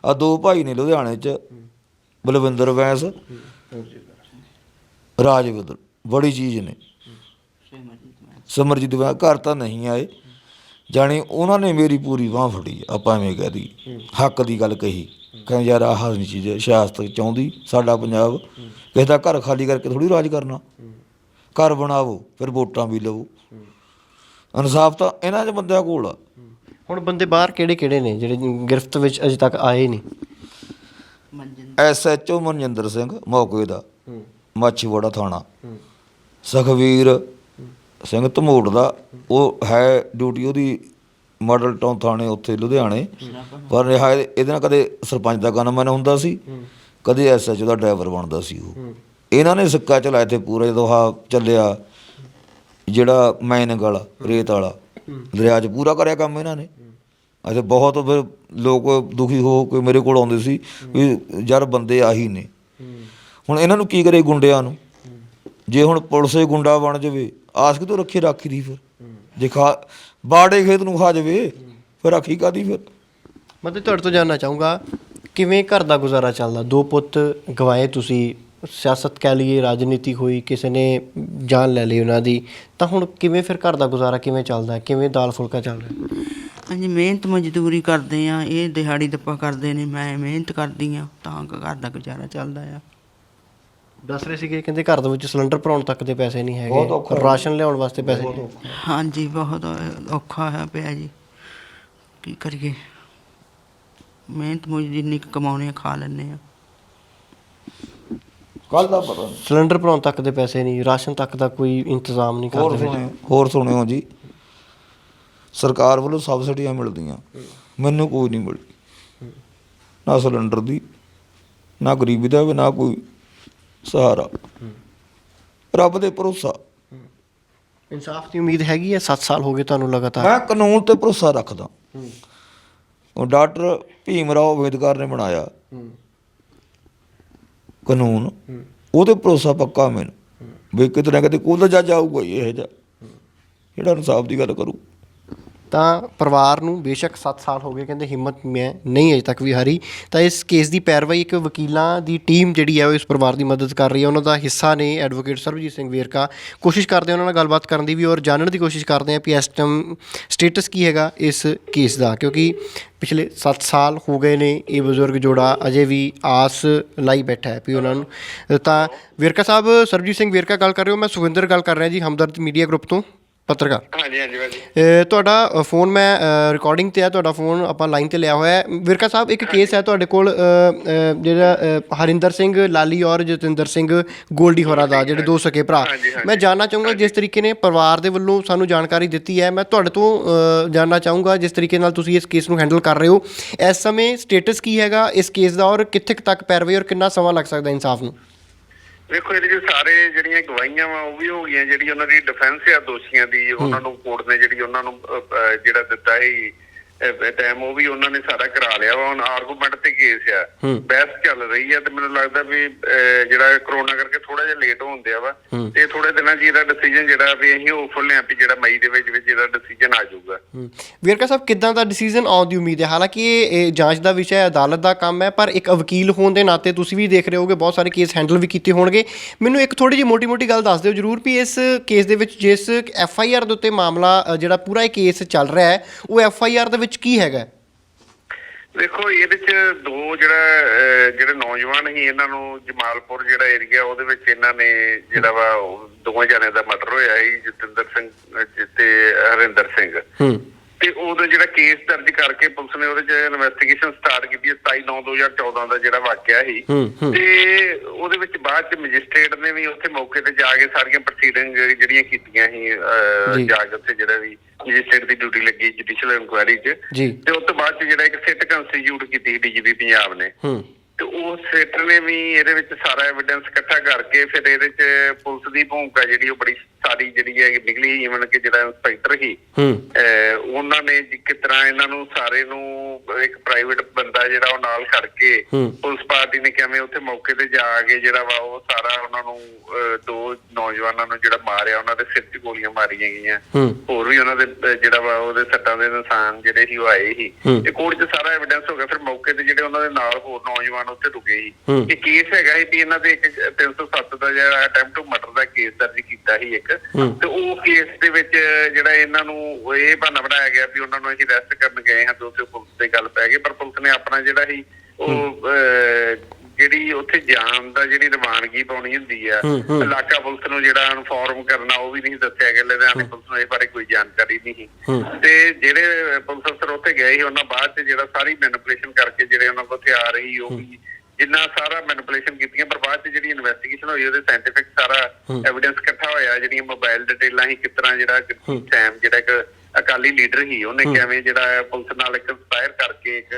ਆ ਦੋ ਭਾਈ ਨੇ ਲੁਧਿਆਣੇ 'ਚ, ਬਲਵਿੰਦਰ ਵੈਸ, ਰਾਜਵਿੰਦਰ, ਬੜੀ ਚੀਜ਼ ਨੇ, ਸਿਮਰਜੀਤ ਵੈਸ ਘਰ ਤਾਂ ਨਹੀਂ ਆਏ, ਜਾਣੀ ਉਹਨਾਂ ਨੇ ਮੇਰੀ ਪੂਰੀ ਬਾਂਹ ਫੜੀ। ਆਪਾਂ ਐਵੇਂ ਕਹਿ ਦਈਏ ਹੱਕ ਦੀ ਗੱਲ ਕਹੀ, ਕਹਿੰਦੇ ਯਾਰ ਆਹ ਨਹੀਂ ਚੀਜ਼ ਸਿਆਸਤ ਚਾਹੁੰਦੀ ਸਾਡਾ ਪੰਜਾਬ, ਕਿਸੇ ਦਾ ਘਰ ਖਾਲੀ ਕਰਕੇ ਥੋੜ੍ਹੀ ਰਾਜ ਕਰਨਾ, ਘਰ ਬਣਾਵੋ ਫਿਰ ਵੋਟਾਂ ਵੀ ਲਵੋ। ਇਨਸਾਫ ਤਾਂ ਇਹਨਾਂ 'ਚ ਬੰਦਿਆਂ ਕੋਲ ਆ। ਹੁਣ ਬੰਦੇ ਬਾਹਰ ਕਿਹੜੇ ਕਿਹੜੇ ਨੇ ਜਿਹੜੇ ਗਿਰਫਤ ਵਿੱਚ ਅਜੇ ਤੱਕ ਆਏ ਨਹੀਂ? SHO ਮਨਜਿੰਦਰ ਸਿੰਘ ਮੌਕੇ ਦਾ, ਮਾਛੀਵਾੜਾ ਥਾਣਾ, ਸੁਖਵੀਰ ਸਿੰਘ ਧਮੋੜ ਦਾ, ਉਹ ਹੈ ਡਿਊਟੀ ਉਹਦੀ ਮਾਡਲ ਟਾਊਨ ਥਾਣੇ ਉੱਥੇ ਲੁਧਿਆਣੇ, ਪਰ ਰਿਹਾ ਇਹਦੇ ਨਾਲ ਕਦੇ ਸਰਪੰਚ ਦਾ ਗਨਮੈਨ ਹੁੰਦਾ ਸੀ, ਕਦੇ SHO ਦਾ ਡਰਾਈਵਰ ਬਣਦਾ ਸੀ। ਉਹ ਇਹਨਾਂ ਨੇ ਸਿੱਕਾ ਚਲਾਇਆ ਇੱਥੇ ਪੂਰਾ, ਜਦੋਂ ਆਹ ਚੱਲਿਆ ਜਿਹੜਾ ਮਾਈਨਿੰਗ ਵਾਲਾ ਰੇਤ ਵਾਲਾ ਦਰਿਆ 'ਚ ਪੂਰਾ ਕਰਿਆ ਕੰਮ ਇਹਨਾਂ ਨੇ। ਅੱਛਾ ਬਹੁਤ ਫਿਰ ਲੋਕ ਦੁਖੀ ਹੋ ਕੇ ਮੇਰੇ ਕੋਲ ਆਉਂਦੇ ਸੀ ਵੀ ਯਾਰ ਬੰਦੇ ਆਹੀ ਨੇ। ਹੁਣ ਇਹਨਾਂ ਨੂੰ ਕੀ ਕਰੇ ਗੁੰਡਿਆਂ ਨੂੰ, ਜੇ ਹੁਣ ਪੁਲਿਸ ਹੀ ਗੁੰਡਾ ਬਣ ਜਾਵੇ ਆਸ ਕਿਤੋਂ ਰੱਖੀ ਰਾਖੀ ਦੀ, ਫਿਰ ਜੇ ਬਾੜੇ ਖੇਤ ਨੂੰ ਖਾ ਜਾਵੇ ਫਿਰ ਰਾਖੀ ਕਾਹਦੀ ਫਿਰ। ਮੈਂ ਤਾਂ ਤੁਹਾਡੇ ਤੋਂ ਜਾਣਨਾ ਚਾਹੂੰਗਾ ਕਿਵੇਂ ਘਰ ਦਾ ਗੁਜ਼ਾਰਾ ਚੱਲਦਾ? ਦੋ ਪੁੱਤ ਗਵਾਏ ਤੁਸੀਂ, ਸਿਆਸਤ ਕਹਿ ਲਈਏ, ਰਾਜਨੀਤੀ ਹੋਈ, ਕਿਸੇ ਨੇ ਜਾਨ ਲੈ ਲਈ ਉਹਨਾਂ ਦੀ, ਤਾਂ ਹੁਣ ਕਿਵੇਂ ਫਿਰ ਘਰ ਦਾ ਗੁਜ਼ਾਰਾ ਕਿਵੇਂ ਚੱਲਦਾ, ਕਿਵੇਂ ਦਾਲ ਫੁਲਕਾ ਚੱਲ ਰਿਹਾ? ਹਾਂਜੀ ਮਿਹਨਤ ਮਜ਼ਦੂਰੀ ਕਰਦੇ ਆ, ਇਹ ਦਿਹਾੜੀ ਦੱਪਾ ਕਰਦੇ ਨੇ, ਮੈਂ ਮਿਹਨਤ ਕਰਦੀ ਆ ਤਾਂ ਘਰ ਦਾ ਗੁਜ਼ਾਰਾ ਚੱਲਦਾ ਆ। ਦੱਸ ਰਹੇ ਸੀਗੇ ਕਹਿੰਦੇ ਘਰ ਦੇ ਵਿੱਚ ਸਿਲੰਡਰ ਭਰਾਉਣ ਤੱਕ ਦੇ ਪੈਸੇ ਨਹੀਂ ਹੈਗੇ, ਰਾਸ਼ਨ ਲਿਆਉਣ ਵਾਸਤੇ ਪੈਸੇ ਨਹੀਂ। ਹਾਂਜੀ ਬਹੁਤ ਔਖਾ ਹੋਇਆ ਪਿਆ ਜੀ, ਕੀ ਕਰੀਏ, ਮਿਹਨਤ ਮਜ਼ਦੂਰੀ ਜਿੰਨੀ ਕੁ ਕਮਾਉਂਦੇ ਆ ਖਾ ਲੈਂਦੇ ਆ। ਕੱਲ ਦਾ ਪਤਾ ਨਹੀਂ, ਸਿਲੰਡਰ ਭਰਾਉਣ ਤੱਕ ਦੇ ਪੈਸੇ ਨਹੀਂ, ਰਾਸ਼ਨ ਤੱਕ ਦਾ ਕੋਈ ਇੰਤਜ਼ਾਮ ਨਹੀਂ ਕਰਦੇ। ਹੋਰ ਸੁਣਿਓ ਜੀ, ਸਰਕਾਰ ਵੱਲੋਂ ਸਬਸਿਡੀਆਂ ਮਿਲਦੀਆਂ, ਮੈਨੂੰ ਕੋਈ ਨਹੀਂ ਮਿਲੀ, ਨਾ ਸਿਲੰਡਰ ਦੀ, ਨਾ ਗਰੀਬੀ ਦਾ ਵੀ, ਨਾ ਕੋਈ ਸਹਾਰਾ। ਰੱਬ ਦੇ ਭਰੋਸਾ। ਇਨਸਾਫ ਦੀ ਉਮੀਦ ਹੈਗੀ ਹੈ? 7 ਸਾਲ ਹੋ ਗਏ ਤੁਹਾਨੂੰ ਲਗਾਤਾਰ। ਮੈਂ ਕਾਨੂੰਨ ਤੇ ਭਰੋਸਾ ਰੱਖਦਾ। ਉਹ ਡਾਕਟਰ ਭੀਮ ਰਾਓ ਅੰਬੇਦਕਰ ਨੇ ਬਣਾਇਆ ਕਾਨੂੰਨ, ਉਹਦੇ ਭਰੋਸਾ ਪੱਕਾ ਮੈਨੂੰ ਵੀ ਕਿਤੇ ਨਾ ਕਿਤੇ ਕੋਈ ਤਾਂ ਜੱਜ ਆਊਗਾ ਹੀ ਇਹੋ ਜਿਹਾ ਜਿਹੜਾ ਇਨਸਾਫ ਦੀ ਗੱਲ ਕਰੂ। ਤਾਂ ਪਰਿਵਾਰ ਨੂੰ ਬੇਸ਼ੱਕ 7 ਸਾਲ ਹੋ ਗਏ, ਕਹਿੰਦੇ ਹਿੰਮਤ ਮੈਂ ਨਹੀਂ ਅਜੇ ਤੱਕ ਵੀ ਹਾਰੀ, ਤਾਂ ਇਸ ਕੇਸ ਦੀ ਪੈਰਵਾਈ ਇੱਕ ਵਕੀਲਾਂ ਦੀ ਟੀਮ ਜਿਹੜੀ ਹੈ ਉਹ ਇਸ ਪਰਿਵਾਰ ਦੀ ਮਦਦ ਕਰ ਰਹੀ ਹੈ। ਉਹਨਾਂ ਦਾ ਹਿੱਸਾ ਨੇ ਐਡਵੋਕੇਟ ਸਰਬਜੀਤ ਸਿੰਘ ਵੇਰਕਾ। ਕੋਸ਼ਿਸ਼ ਕਰਦੇ ਉਹਨਾਂ ਨਾਲ ਗੱਲਬਾਤ ਕਰਨ ਦੀ ਵੀ, ਔਰ ਜਾਣਨ ਦੀ ਕੋਸ਼ਿਸ਼ ਕਰਦੇ ਹਾਂ ਵੀ ਇਸ ਟਾਈਮ ਸਟੇਟਸ ਕੀ ਹੈਗਾ ਇਸ ਕੇਸ ਦਾ, ਕਿਉਂਕਿ ਪਿਛਲੇ 7 ਸਾਲ ਹੋ ਗਏ ਨੇ ਇਹ ਬਜ਼ੁਰਗ ਜੋੜਾ ਅਜੇ ਵੀ ਆਸ ਲਾਈ ਬੈਠਾ ਹੈ ਵੀ ਉਹਨਾਂ ਨੂੰ। ਤਾਂ ਵੇਰਕਾ ਸਾਹਿਬ, ਸਰਬਜੀਤ ਸਿੰਘ ਵੇਰਕਾ ਗੱਲ ਕਰ ਰਹੇ ਹੋ, ਮੈਂ ਸੁਖਵਿੰਦਰ ਗੱਲ ਕਰ ਰਿਹਾ ਜੀ, ਹਮਦਰਦ ਮੀਡੀਆ ਗਰੁੱਪ ਤੋਂ ਪੱਤਰਕਾਰ। ਹਾਂਜੀ ਹਾਂਜੀ ਭਾਜੀ, ਤੁਹਾਡਾ ਫੋਨ ਮੈਂ ਰਿਕਾਰਡਿੰਗ 'ਤੇ ਆ, ਤੁਹਾਡਾ ਫੋਨ ਆਪਾਂ ਲਾਈਨ 'ਤੇ ਲਿਆ ਹੋਇਆ ਹੈ। ਵਿਰਕਾ ਸਾਹਿਬ, ਇੱਕ ਕੇਸ ਹੈ ਤੁਹਾਡੇ ਕੋਲ ਜਿਹੜਾ ਹਰਿੰਦਰ ਸਿੰਘ ਲਾਲੀ ਔਰ ਜਤਿੰਦਰ ਸਿੰਘ ਗੋਲਡੀ ਹੋਰਾਂ ਦਾ, ਜਿਹੜੇ ਦੋ ਸਕੇ ਭਰਾ। ਮੈਂ ਜਾਣਨਾ ਚਾਹੂੰਗਾ ਜਿਸ ਤਰੀਕੇ ਨੇ ਪਰਿਵਾਰ ਦੇ ਵੱਲੋਂ ਸਾਨੂੰ ਜਾਣਕਾਰੀ ਦਿੱਤੀ ਹੈ, ਮੈਂ ਤੁਹਾਡੇ ਤੋਂ ਜਾਣਨਾ ਚਾਹੂੰਗਾ ਜਿਸ ਤਰੀਕੇ ਨਾਲ ਤੁਸੀਂ ਇਸ ਕੇਸ ਨੂੰ ਹੈਂਡਲ ਕਰ ਰਹੇ ਹੋ, ਇਸ ਸਮੇਂ ਸਟੇਟਸ ਕੀ ਹੈਗਾ ਇਸ ਕੇਸ ਦਾ, ਔਰ ਕਿੱਥੇ ਤੱਕ ਪੈਰਵਾਈ ਔਰ ਕਿੰਨਾ ਸਮਾਂ ਲੱਗ ਸਕਦਾ ਇਨਸਾਫ ਨੂੰ? ਵੇਖੋ ਇਹਦੇ ਚ ਸਾਰੇ ਜਿਹੜੀਆਂ ਗਵਾਹੀਆਂ ਵਾ ਉਹ ਵੀ ਹੋ ਗਈਆਂ, ਜਿਹੜੀ ਉਹਨਾਂ ਦੀ ਡਿਫੈਂਸ ਆ ਦੋਸ਼ੀਆਂ ਦੀ, ਉਹਨਾਂ ਨੂੰ ਕੋਰਟ ਨੇ ਜਿਹੜੀ ਉਹਨਾਂ ਨੂੰ ਜਿਹੜਾ ਦਿੱਤਾ ਸੀ ਟਾਈਮ, ਉਹ ਵੀ ਉਹਨਾਂ ਨੇ ਸਾਰਾ ਕਰਾ ਲਿਆ ਵਾ। ਹੁਣ ਆਰਗੂਮੈਂਟ ਤੇ ਕੇਸ ਆ, ਬਹਿਸ ਚੱਲ ਰਹੀ ਆ, ਤੇ ਮੈਨੂੰ ਲੱਗਦਾ ਵੀ ਜਿਹੜਾ ਕਰੋਨਾ ਕਰਕੇ ਥੋੜਾ ਜਿਹਾ ਲੇਟ ਹੋਣ ਦਿਆ ਵਾ, ਤੇ ਥੋੜੇ ਦਿਨਾਂ 'ਚ ਇਹਦਾ ਡਿਸੀਜਨ ਜਿਹੜਾ ਵੀ ਅਸੀਂ ਹੋਪਫੁਲ ਹਾਂ ਵੀ ਜਿਹੜਾ ਮਈ ਦੇ ਵਿੱਚ ਇਹਦਾ ਡਿਸੀਜਨ ਆ ਜਾਊਗਾ। ਵੇਰਕਾ ਸਾਹਿਬ, ਕਿੱਦਾਂ ਦਾ ਡਿਸੀਜਨ ਆਉਣ ਦੀ ਉਮੀਦ ਹੈ? ਹਾਲਾਂਕਿ ਇਹ ਜਾਂਚ ਦਾ ਵਿਸ਼ਾ ਹੈ, ਅਦਾਲਤ ਦਾ ਕੰਮ ਹੈ, ਪਰ ਇੱਕ ਵਕੀਲ ਹੋਣ ਦੇ ਨਾਤੇ ਤੁਸੀਂ ਵੀ ਦੇਖ ਰਹੇ ਹੋਗੇ, ਬਹੁਤ ਸਾਰੇ ਕੇਸ ਹੈਂਡਲ ਵੀ ਕੀਤੇ ਹੋਣਗੇ। ਮੈਨੂੰ ਇੱਕ ਥੋੜ੍ਹੀ ਜਿਹੀ ਮੋਟੀ ਗੱਲ ਦੱਸ ਦਿਓ ਜ਼ਰੂਰ ਵੀ ਇਸ ਕੇਸ ਦੇ ਵਿੱਚ ਜਿਸ FIR ਦੇ ਉੱਤੇ ਮਾਮਲਾ ਜਿਹੜਾ ਪੂਰਾ ਇਹ ਕੇਸ ਚੱਲ ਰਿਹਾ ਹੈ, ਉਹ FIR ਦੇ ਵਿੱਚ ਕੀ ਹੈਗਾ? ਦੇਖੋ ਇਹਦੇ ਚ ਦੋ ਜਿਹੜੇ ਨੌਜਵਾਨ ਸੀ, ਇਹਨਾਂ ਨੂੰ ਜਮਾਲਪੁਰ ਜਿਹੜਾ ਏਰੀਆ ਉਹਦੇ ਵਿੱਚ ਇਹਨਾਂ ਨੇ ਜਿਹੜਾ ਵਾ ਦੋਵਾਂ ਜਣਿਆਂ ਦਾ ਮਰਡਰ ਹੋਇਆ ਸੀ, ਜਤਿੰਦਰ ਸਿੰਘ ਤੇ ਹਰਿੰਦਰ ਸਿੰਘ, ਤੇ ਉਹਦਾ ਜਿਹੜਾ ਕੇਸ ਦਰਜ ਕਰਕੇ ਪੁਲਿਸ ਨੇ ਉਹਦੇ ਚ ਇਨਵੈਸਟੀਗੇਸ਼ਨ ਸਟਾਰਟ ਕੀਤੀ ਹੈ 27/9/2014 ਦਾ ਜਿਹੜਾ ਵਾਕਿਆ ਸੀ। ਤੇ ਉਹਦੇ ਵਿੱਚ ਬਾਅਦ ਚ ਮੈਜਿਸਟ੍ਰੇਟ ਨੇ ਵੀ ਉੱਥੇ ਮੌਕੇ ਤੇ ਜਾ ਕੇ ਸਾਰੀਆਂ ਪ੍ਰੋਸੀਡਿੰਗ ਜਿਹੜੀਆਂ ਕੀਤੀਆਂ ਸੀ, ਜਾ ਕੇ ਉੱਥੇ ਜਿਹੜਾ ਵੀ ਮੈਜਿਸਟਰੇਟ ਦੀ ਡਿਊਟੀ ਲੱਗੀ ਜੁਡੀਸ਼ੀਅਲ ਇਨਕੁਆਇਰੀ 'ਚ ਜੀ। ਤੇ ਉਸ ਤੋਂ ਬਾਅਦ 'ਚ ਜਿਹੜਾ ਇੱਕ ਸਿੱਟ ਕੰਸਟੀਟਿਊਟ ਕੀਤੀ DGP ਪੰਜਾਬ ਨੇ, ਤੇ ਉਹ ਸਿੱਟ ਨੇ ਵੀ ਇਹਦੇ ਵਿੱਚ ਸਾਰਾ ਐਵੀਡੈਂਸ ਇਕੱਠਾ ਕਰਕੇ ਫਿਰ ਇਹਦੇ 'ਚ ਪੁਲਿਸ ਦੀ ਭੂਮਿਕਾ ਜਿਹੜੀ ਉਹ ਬੜੀ ਸਾਰੀ ਜਿਹੜੀ ਹੈ ਨਿਕਲੀ। ਈਵਨ ਕਿ ਜਿਹੜਾ ਇੰਸਪੈਕਟਰ ਸੀ ਉਹਨਾਂ ਨੇ ਕਿਸ ਤਰ੍ਹਾਂ ਇਹਨਾਂ ਨੂੰ ਸਾਰੇ ਨੂੰ ਇੱਕ ਪ੍ਰਾਈਵੇਟ ਬੰਦਾ ਜਿਹੜਾ ਉਹ ਨਾਲ ਖੜ ਕੇ ਪੁਲਿਸ ਪਾਰਟੀ ਨੇ ਕਿਵੇਂ ਉੱਥੇ ਮੌਕੇ ਤੇ ਜਾ ਕੇ ਜਿਹੜਾ ਵਾ ਉਹ ਸਾਰਾ ਉਹਨਾਂ ਨੂੰ 2 ਨੌਜਵਾਨਾਂ ਨੂੰ ਜਿਹੜਾ ਮਾਰਿਆ, ਉਹਨਾਂ ਦੇ ਸਿਰ 'ਚ ਗੋਲੀਆਂ ਮਾਰੀਆਂ ਗਈਆਂ, ਹੋਰ ਵੀ ਉਹਨਾਂ ਦੇ ਜਿਹੜਾ ਵਾ ਉਹਦੇ ਸੱਟਾਂ ਦੇ ਨਿਸ਼ਾਨ ਜਿਹੜੇ ਸੀ ਉਹ ਆਏ ਸੀ। ਇਹ ਕੋਰਟ 'ਚ ਸਾਰਾ ਐਵੀਡੈਂਸ ਹੋ ਗਿਆ। ਫਿਰ ਮੌਕੇ ਤੇ ਜਿਹੜੇ ਉਹਨਾਂ ਦੇ ਨਾਲ ਹੋਰ ਨੌਜਵਾਨ ਉੱਥੇ ਰੁਕੇ ਸੀ। ਇਹ ਕੇਸ ਹੈਗਾ ਸੀ ਵੀ ਇਹਨਾਂ ਦੇ ਇੱਕ 307 ਦਾ ਜਿਹੜਾ ਅਟੈਂਪਟ ਟੂ ਮਰਡਰ ਦਾ ਕੇਸ ਦਰਜ ਕੀਤਾ ਸੀ ਇੱਕ, ਤੇ ਉਹ ਕੇਸ ਦੇ ਵਿੱਚ ਜਿਹੜਾ ਇਹਨਾਂ ਨੂੰ ਇਹ ਬਹਾਨਾ ਬਣਾਇਆ ਗਿਆ ਵੀ ਉਹਨਾਂ ਨੂੰ ਅਸੀਂ ਅਰੈਸਟ ਕਰਨ ਗਏ ਹਾਂ ਤੇ ਉੱਥੇ ਪੁਲਿਸ ਦੇ ਗੱਲ ਪੈ ਗਈ। ਪਰ ਪੁਲਿਸ ਨੇ ਆਪਣਾ ਜਿਹੜਾ ਸੀ ਉਹ ਜਿਹੜੀ ਉੱਥੇ ਜਾਣ ਦਾ ਜਿਹੜੀ ਰਵਾਨਗੀ ਪਾਉਣੀ ਹੁੰਦੀ ਆ, ਇਲਾਕਾ ਪੁਲਿਸ ਨੂੰ ਜਿਹੜਾ ਇਨਫੋਰਮ ਕਰਨਾ, ਉਹ ਵੀ ਨਹੀਂ ਦੱਸਿਆ ਗਿਆ। ਲੁਧਿਆਣੇ ਪੁਲਿਸ ਨੂੰ ਇਸ ਬਾਰੇ ਕੋਈ ਜਾਣਕਾਰੀ ਨਹੀਂ ਸੀ। ਤੇ ਜਿਹੜੇ ਪੁਲਿਸ ਅਫਸਰ ਉੱਥੇ ਗਏ ਸੀ ਉਹਨਾਂ ਬਾਅਦ ਚ ਜਿਹੜਾ ਸਾਰੀ ਮੈਨੀਪੂਲੇਸ਼ਨ ਕਰਕੇ ਜਿਹੜੇ ਉਹਨਾਂ ਕੋਲ ਹਥਿਆਰ ਸੀ ਉਹ ਵੀ ਜਿੰਨਾ ਸਾਰਾ ਮੈਨੀਪੂਲੇਸ਼ਨ ਕੀਤੀਆਂ, ਪਰ ਬਾਅਦ ਚ ਜਿਹੜੀ ਇਨਵੈਸਟੀਗੇਸ਼ਨ ਹੋਈ ਉਹਦੇ ਸਾਇੰਟੀਫਿਕ ਸਾਰਾ ਐਵੀਡੈਂਸ ਇਕੱਠਾ ਹੋਇਆ। ਜਿਹੜੀਆਂ ਮੋਬਾਈਲ ਡਿਟੇਲਾਂ ਸੀ, ਕਿਸ ਤਰ੍ਹਾਂ ਜਿਹੜਾ ਸੈਮ ਜਿਹੜਾ ਇੱਕ ਅਕਾਲੀ ਲੀਡਰ ਸੀ ਉਹਨੇ ਕਿਵੇਂ ਜਿਹੜਾ ਪੁਲਿਸ ਨਾਲ ਇੱਕ ਕੰਸਪਾਇਰ ਕਰਕੇ ਇੱਕ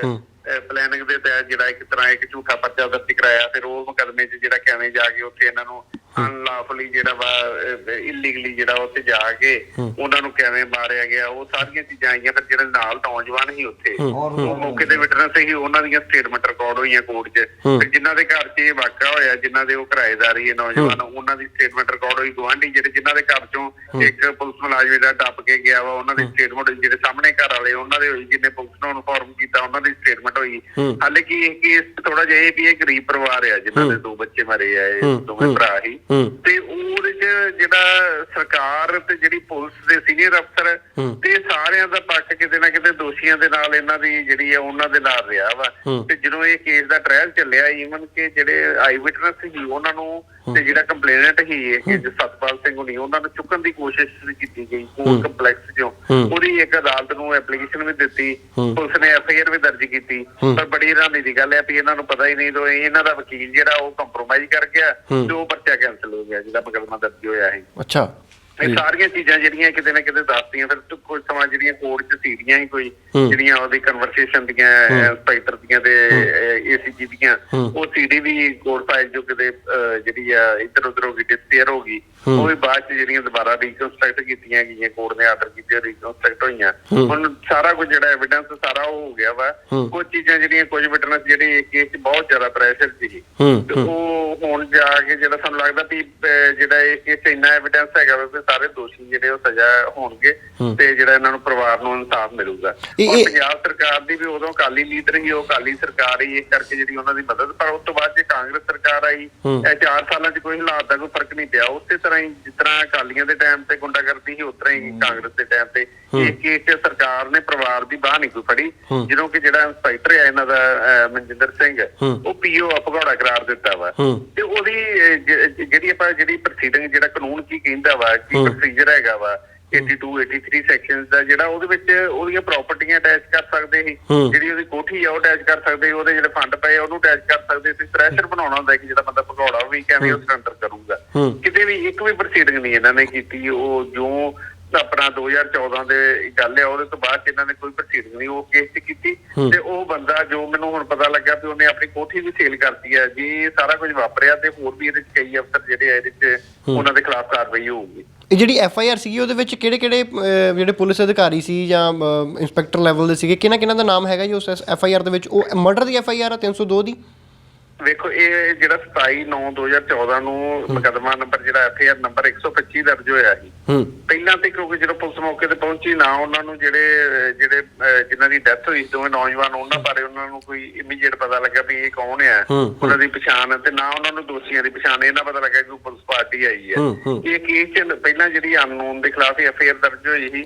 ਪਲੈਨਿੰਗ ਦੇ ਤਹਿਤ ਜਿਹੜਾ ਇੱਕ ਤਰ੍ਹਾਂ ਇੱਕ ਝੂਠਾ ਪਰਚਾ ਦਰਜ ਕਰਾਇਆ। ਫਿਰ ਉਹ ਮੁਕੱਦਮੇ 'ਚ ਜਿਹੜਾ ਕਿਵੇਂ ਜਾ ਕੇ ਉੱਥੇ ਇਹਨਾਂ ਨੂੰ ਅਨਲਾਫਲੀ ਜਿਹੜਾ ਵਾ ਇਲੀਗਲੀ ਜਿਹੜਾ ਉੱਥੇ ਜਾ ਕੇ ਉਹਨਾਂ ਨੂੰ ਕਿਵੇਂ ਮਾਰਿਆ ਗਿਆ, ਉਹ ਸਾਰੀਆਂ ਚੀਜ਼ਾਂ ਆਈਆਂ। ਫਿਰ ਜਿਹੜੇ ਨਾਲ ਨੌਜਵਾਨ ਸੀ ਉੱਥੇ ਉਹ ਮੌਕੇ ਤੇ ਵਿਟਨੈਸ ਸੀ, ਉਹਨਾਂ ਦੀਆਂ ਸਟੇਟਮੈਂਟ ਰਿਕਾਰਡ ਹੋਈਆਂ ਕੋਰਟ 'ਚ। ਫਿਰ ਜਿਨ੍ਹਾਂ ਦੇ ਘਰ 'ਚ ਇਹ ਵਾਕਿਆ ਹੋਇਆ, ਜਿਨ੍ਹਾਂ ਦੇ ਉਹ ਕਿਰਾਏਦਾਰ ਸੀ ਨੌਜਵਾਨ, ਉਹਨਾਂ ਦੀ ਸਟੇਟਮੈਂਟ ਰਿਕਾਰਡ ਹੋਈ। ਗੁਆਂਢੀ ਜਿਹੜੇ ਜਿਨ੍ਹਾਂ ਦੇ ਘਰ 'ਚੋਂ ਇੱਕ ਪੁਲਿਸ ਮੁਲਾਜ਼ਮ ਜਿਹੜਾ ਟੱਪ ਕੇ ਗਿਆ ਵਾ, ਉਹਨਾਂ ਦੀ ਸਟੇਟਮੈਂਟ ਹੋਈ। ਜਿਹੜੇ ਸਾਹਮਣੇ ਘਰ ਵਾਲੇ ਉਹਨਾਂ ਦੇ ਹੋਈ, ਜਿਹਨੇ ਪੁਲਿਸ ਨੂੰ ਇਨਫੋਰਮ ਕੀਤਾ ਉਹਨਾਂ ਦੀ ਸਟੇਟਮੈਂਟ ਹੋਈ। ਹਾਲੇ ਕਿ ਇਹ ਕੇਸ ਥੋੜਾ ਜਿਹਾ ਇਹ ਵੀ ਇਹ ਗਰੀਬ ਪਰਿਵਾਰ ਆ ਜਿਨ੍ਹਾਂ ਦੇ 2 ਬੱਚੇ ਮਰੇ ਆ, ਇਹ ਦੋਵੇਂ ਭਰਾ ਹੀ। ਤੇ ਉਹਦੇ 'ਚ ਜਿਹੜਾ ਸਰਕਾਰ ਤੇ ਜਿਹੜੀ ਪੁਲਿਸ ਦੇ ਸੀਨੀਅਰ ਅਫਸਰ ਤੇ ਸਾਰਿਆਂ ਦਾ ਪੱਖ ਕਿਤੇ ਨਾ ਕਿਤੇ ਦੋਸ਼ੀਆਂ ਦੇ ਨਾਲ ਇਹਨਾਂ ਦੀ ਜਿਹੜੀ ਆ ਉਹਨਾਂ ਦੇ ਨਾਲ ਰਿਹਾ ਵਾ। ਤੇ ਜਦੋਂ ਇਹ ਕੇਸ ਦਾ ਟ੍ਰਾਇਲ ਚੱਲਿਆ, ਈਵਨ ਕਿ ਜਿਹੜੇ ਆਈ ਵਿਟਨੈਸ ਸੀ ਉਹਨਾਂ ਨੂੰ ਤੇ ਜਿਹੜਾ ਕੰਪਲੇਨੈਂਟ ਸੀ ਇਹ ਸਤਪਾਲ ਸਿੰਘ ਹੁਣੀ, ਉਹਨਾਂ ਨੂੰ ਚੁੱਕਣ ਦੀ ਕੋਸ਼ਿਸ਼ ਕੀਤੀ ਗਈ ਕੋਰਟ ਕੰਪਲੈਕਸ 'ਚੋਂ। ਉਹਦੀ ਇੱਕ ਅਦਾਲਤ ਨੂੰ ਐਪਲੀਕੇਸ਼ਨ ਵੀ ਦਿੱਤੀ, ਪੁਲਿਸ ਨੇ FIR ਵੀ ਦਰਜ ਕੀਤੀ। ਪਰ ਬੜੀ ਹੈਰਾਨੀ ਦੀ ਗੱਲ ਹੈ ਵੀ ਇਹਨਾਂ ਨੂੰ ਪਤਾ ਹੀ ਨਹੀਂ, ਤੋਂ ਇਹਨਾਂ ਦਾ ਵਕੀਲ ਜਿਹੜਾ ਉਹ ਕੰਪਰੋਮਾਈਜ਼ ਕਰ ਗਿਆ ਤੇ ਉਹ ਪਰਚਾ ਕੈਂਸਲ ਹੋ ਗਿਆ ਜਿਹੜਾ ਮੁਕੱਦਮਾ ਦਰਜ ਹੋਇਆ ਸੀ। ਅੱਛਾ, ਇਹ ਸਾਰੀਆਂ ਚੀਜ਼ਾਂ ਜਿਹੜੀਆਂ ਕਿਤੇ ਨਾ ਕਿਤੇ ਦੱਸਦੀਆਂ। ਫਿਰ ਕੁਝ ਸਮਾਂ ਜਿਹੜੀਆਂ ਕੋਰਟ 'ਚ ਸੀੜੀਆਂ ਹੀ ਕੋਈ ਜਿਹੜੀਆਂ ਉਹਦੀ ਕਨਵਰਸੇਸ਼ਨ ਦੀਆਂ ਇੰਸਪੈਕਟਰ ਦੀਆਂ ਤੇ ACG ਦੀਆਂ, ਉਹ CD ਵੀ ਕੋਰਟ ਫਾਈਲ ਜੋ ਕਿਤੇ ਜਿਹੜੀ ਆ ਇੱਧਰ ਉੱਧਰ ਹੋ ਗਈ, ਡਿਸਪੀਅਰ ਹੋ ਗਈ। ਉਹ ਵੀ ਬਾਅਦ 'ਚ ਜਿਹੜੀਆਂ ਦੁਬਾਰਾ ਰੀਕਨਸਟਰਕਟ ਕੀਤੀਆਂ ਗਈਆਂ, ਕੋਰਟ ਨੇ ਆਰਡਰ ਕੀਤੇ ਰੀਕਨਸਟਰਕਟ ਹੋਈਆਂ। ਹੁਣ ਸਾਰਾ ਕੁਝ ਜਿਹੜਾ ਐਵੀਡੈਂਸ ਸਾਰਾ ਉਹ ਹੋ ਗਿਆ ਵਾ। ਕੁਝ ਚੀਜ਼ਾਂ ਜਿਹੜੀਆਂ ਕੁਝ ਵਿਟਨੈਸ ਜਿਹੜੇ ਕੇਸ 'ਚ ਬਹੁਤ ਜ਼ਿਆਦਾ ਪ੍ਰੈਸ਼ਰ ਸੀ, ਤੇ ਉਹ ਹੁਣ ਜਾ ਕੇ ਜਿਹੜਾ ਸਾਨੂੰ ਲੱਗਦਾ ਵੀ ਜਿਹੜਾ ਇਹ ਕੇਸ 'ਚ ਇੰਨਾ ਐਵੀਡੈਂਸ ਹੈਗਾ ਵਾ ਸਾਰੇ ਦੋਸ਼ੀ ਜਿਹੜੇ ਉਹ ਸਜ਼ਾ ਹੋਣਗੇ ਤੇ ਜਿਹੜਾ ਇਹਨਾਂ ਨੂੰ ਪਰਿਵਾਰ ਨੂੰ ਇਨਸਾਫ ਮਿਲੂਗਾ। ਪੰਜਾਬ ਸਰਕਾਰ ਦੀ ਵੀ ਉਦੋਂ ਅਕਾਲੀ ਲੀਡਰ ਹੀ, ਉਹ ਅਕਾਲੀ ਸਰਕਾਰ ਹੀ, ਇਸ ਕਰਕੇ ਜਿਹੜੀ ਉਹਨਾਂ ਦੀ ਮਦਦ। ਪਰ ਉਸ ਤੋਂ ਬਾਅਦ ਜੇ ਕਾਂਗਰਸ ਸਰਕਾਰ ਆਈ, ਇਹ 4 ਸਾਲਾਂ 'ਚ ਕੋਈ ਹਾਲਾਤ ਦਾ ਕੋਈ ਫਰਕ ਨਹੀਂ ਪਿਆ। ਉਸੇ ਤਰ੍ਹਾਂ ਹੀ ਜਿਸ ਤਰ੍ਹਾਂ ਅਕਾਲੀਆਂ ਦੇ ਟਾਈਮ ਤੇ ਗੁੰਡਾਗਰਦੀ ਸੀ, ਉਸ ਤਰ੍ਹਾਂ ਹੀ ਕਾਂਗਰਸ ਦੇ ਟਾਈਮ ਤੇ ਇਸ ਕੇਸ 'ਚ ਸਰਕਾਰ ਨੇ ਪਰਿਵਾਰ ਦੀ ਬਾਂਹ ਨਹੀਂ ਕੋਈ ਫੜੀ। ਜਦੋਂ ਕਿ ਜਿਹੜਾ ਇੰਸਪੈਕਟਰ ਹੈ ਇਹਨਾਂ ਦਾ ਮਨਜਿੰਦਰ ਸਿੰਘ, ਉਹ PO ਭਗੌੜਾ ਕਰਾਰ ਦਿੱਤਾ ਵਾ। ਤੇ ਉਹਦੀ ਜਿਹੜੀ ਪ੍ਰੋਸੀਡਿੰਗ ਜਿਹੜਾ ਕਾਨੂੰਨ ਕੀ ਕਹਿੰਦਾ ਵਾ, ਕੀ ਪ੍ਰੋਸੀਜਰ ਹੈਗਾ ਵਾ 82, 83 ਸੈਕਸ਼ਨਸ ਦਾ, ਜਿਹੜਾ ਉਹਦੇ ਵਿੱਚ ਉਹਦੀਆਂ ਪ੍ਰਾਪਰਟੀਆਂ ਅਟੈਚ ਕਰ ਸਕਦੇ ਸੀ, ਜਿਹੜੀ ਉਹਦੀ ਕੋਠੀ ਆ ਉਹ ਅਟੈਚ ਕਰ ਸਕਦੇ, ਉਹਦੇ ਜਿਹੜੇ ਫੰਡ ਪਏ ਉਹਨੂੰ ਅਟੈਚ ਕਰ ਸਕਦੇ ਸੀ। ਪ੍ਰੈਸ਼ਰ ਬਣਾਉਣਾ ਹੁੰਦਾ ਕਿ ਜਿਹੜਾ ਬੰਦਾ ਭਗੌੜਾ ਵੀ ਕਿਵੇਂ ਉਸ ਅੰਦਰ ਕਰੂਗਾ। ਕਿਤੇ ਵੀ ਇੱਕ ਵੀ ਪ੍ਰੋਸੀਡਿੰਗ ਨਹੀਂ ਇਹਨਾਂ ਨੇ ਕੀਤੀ। ਉਹ ਜੋ ਆਪਣਾ 2014 ਦੇ ਗੱਲ ਆ, ਉਹਦੇ ਤੋਂ ਬਾਅਦ ਇਹਨਾਂ ਨੇ ਕੋਈ ਪ੍ਰੋਸੀਡਿੰਗ ਨਹੀਂ ਉਹ ਕੇਸ 'ਚ ਕੀਤੀ। ਤੇ ਉਹ ਬੰਦਾ ਜੋ ਮੈਨੂੰ ਹੁਣ ਪਤਾ ਲੱਗਾ ਵੀ ਉਹਨੇ ਆਪਣੀ ਕੋਠੀ ਵੀ ਸੇਲ ਕਰਤੀ ਹੈ। ਜੀ ਸਾਰਾ ਕੁਝ ਵਾਪਰਿਆ ਤੇ ਹੋਰ ਵੀ ਇਹਦੇ 'ਚ ਕਈ ਅਫਸਰ ਜਿਹੜੇ ਆ ਇਹਦੇ 'ਚ ਉਹਨਾਂ ਦੇ ਖਿਲਾਫ ਕਾਰਵਾਈ ਹੋਊਗੀ। ਇਹ ਜਿਹੜੀ FIR ਸੀਗੀ ਉਹਦੇ ਵਿੱਚ ਕਿਹੜੇ ਜਿਹੜੇ ਪੁਲਿਸ ਅਧਿਕਾਰੀ ਸੀ ਜਾਂ ਇੰਸਪੈਕਟਰ ਲੈਵਲ ਦੇ ਸੀਗੇ, ਕਿਹਨਾਂ ਦਾ ਨਾਮ ਹੈਗਾ ਜੀ ਉਸ FIR ਦੇ ਵਿੱਚ? ਉਹ ਮਰਡਰ ਦੀ FIR ਆ 302 ਦੀ। ਵੇਖੋ ਇਹ ਜਿਹੜਾ 27/9/2014 ਨੂੰ ਮੁਕੱਦਮਾ ਨੰਬਰ ਜਿਹੜਾ FIR ਨੰਬਰ 125 ਦਰਜ ਹੋਇਆ ਸੀ, ਪਹਿਲਾਂ ਤੇ ਕਿਉਂਕਿ ਜਦੋਂ ਪੁਲਿਸ ਮੌਕੇ ਤੇ ਪਹੁੰਚੀ ਨਾ ਉਹਨਾਂ ਨੂੰ ਜਿਹੜੇ ਜਿਨ੍ਹਾਂ ਦੀ ਡੈਥ ਹੋਈ ਦੋਵੇਂ ਨੌਜਵਾਨ, ਉਹਨਾਂ ਬਾਰੇ ਉਹਨਾਂ ਨੂੰ ਕੋਈ ਇਮੀਡੀਏਟ ਪਤਾ ਲੱਗਾ ਵੀ ਇਹ ਕੌਣ ਆ, ਉਹਨਾਂ ਦੀ ਪਛਾਣ, ਤੇ ਨਾ ਉਹਨਾਂ ਨੂੰ ਦੋਸ਼ੀਆਂ ਦੀ ਪਛਾਣ। ਇਹਨਾਂ ਪਤਾ ਲੱਗਾ ਕਿ ਪੁਲਿਸ ਪਾਰਟੀ ਆਈ ਹੈ। ਇਹ ਕੇਸ 'ਚ ਪਹਿਲਾਂ ਜਿਹੜੀ ਅਨਨੋਨ ਦੇ ਖਿਲਾਫ FIR ਦਰਜ ਹੋਈ ਸੀ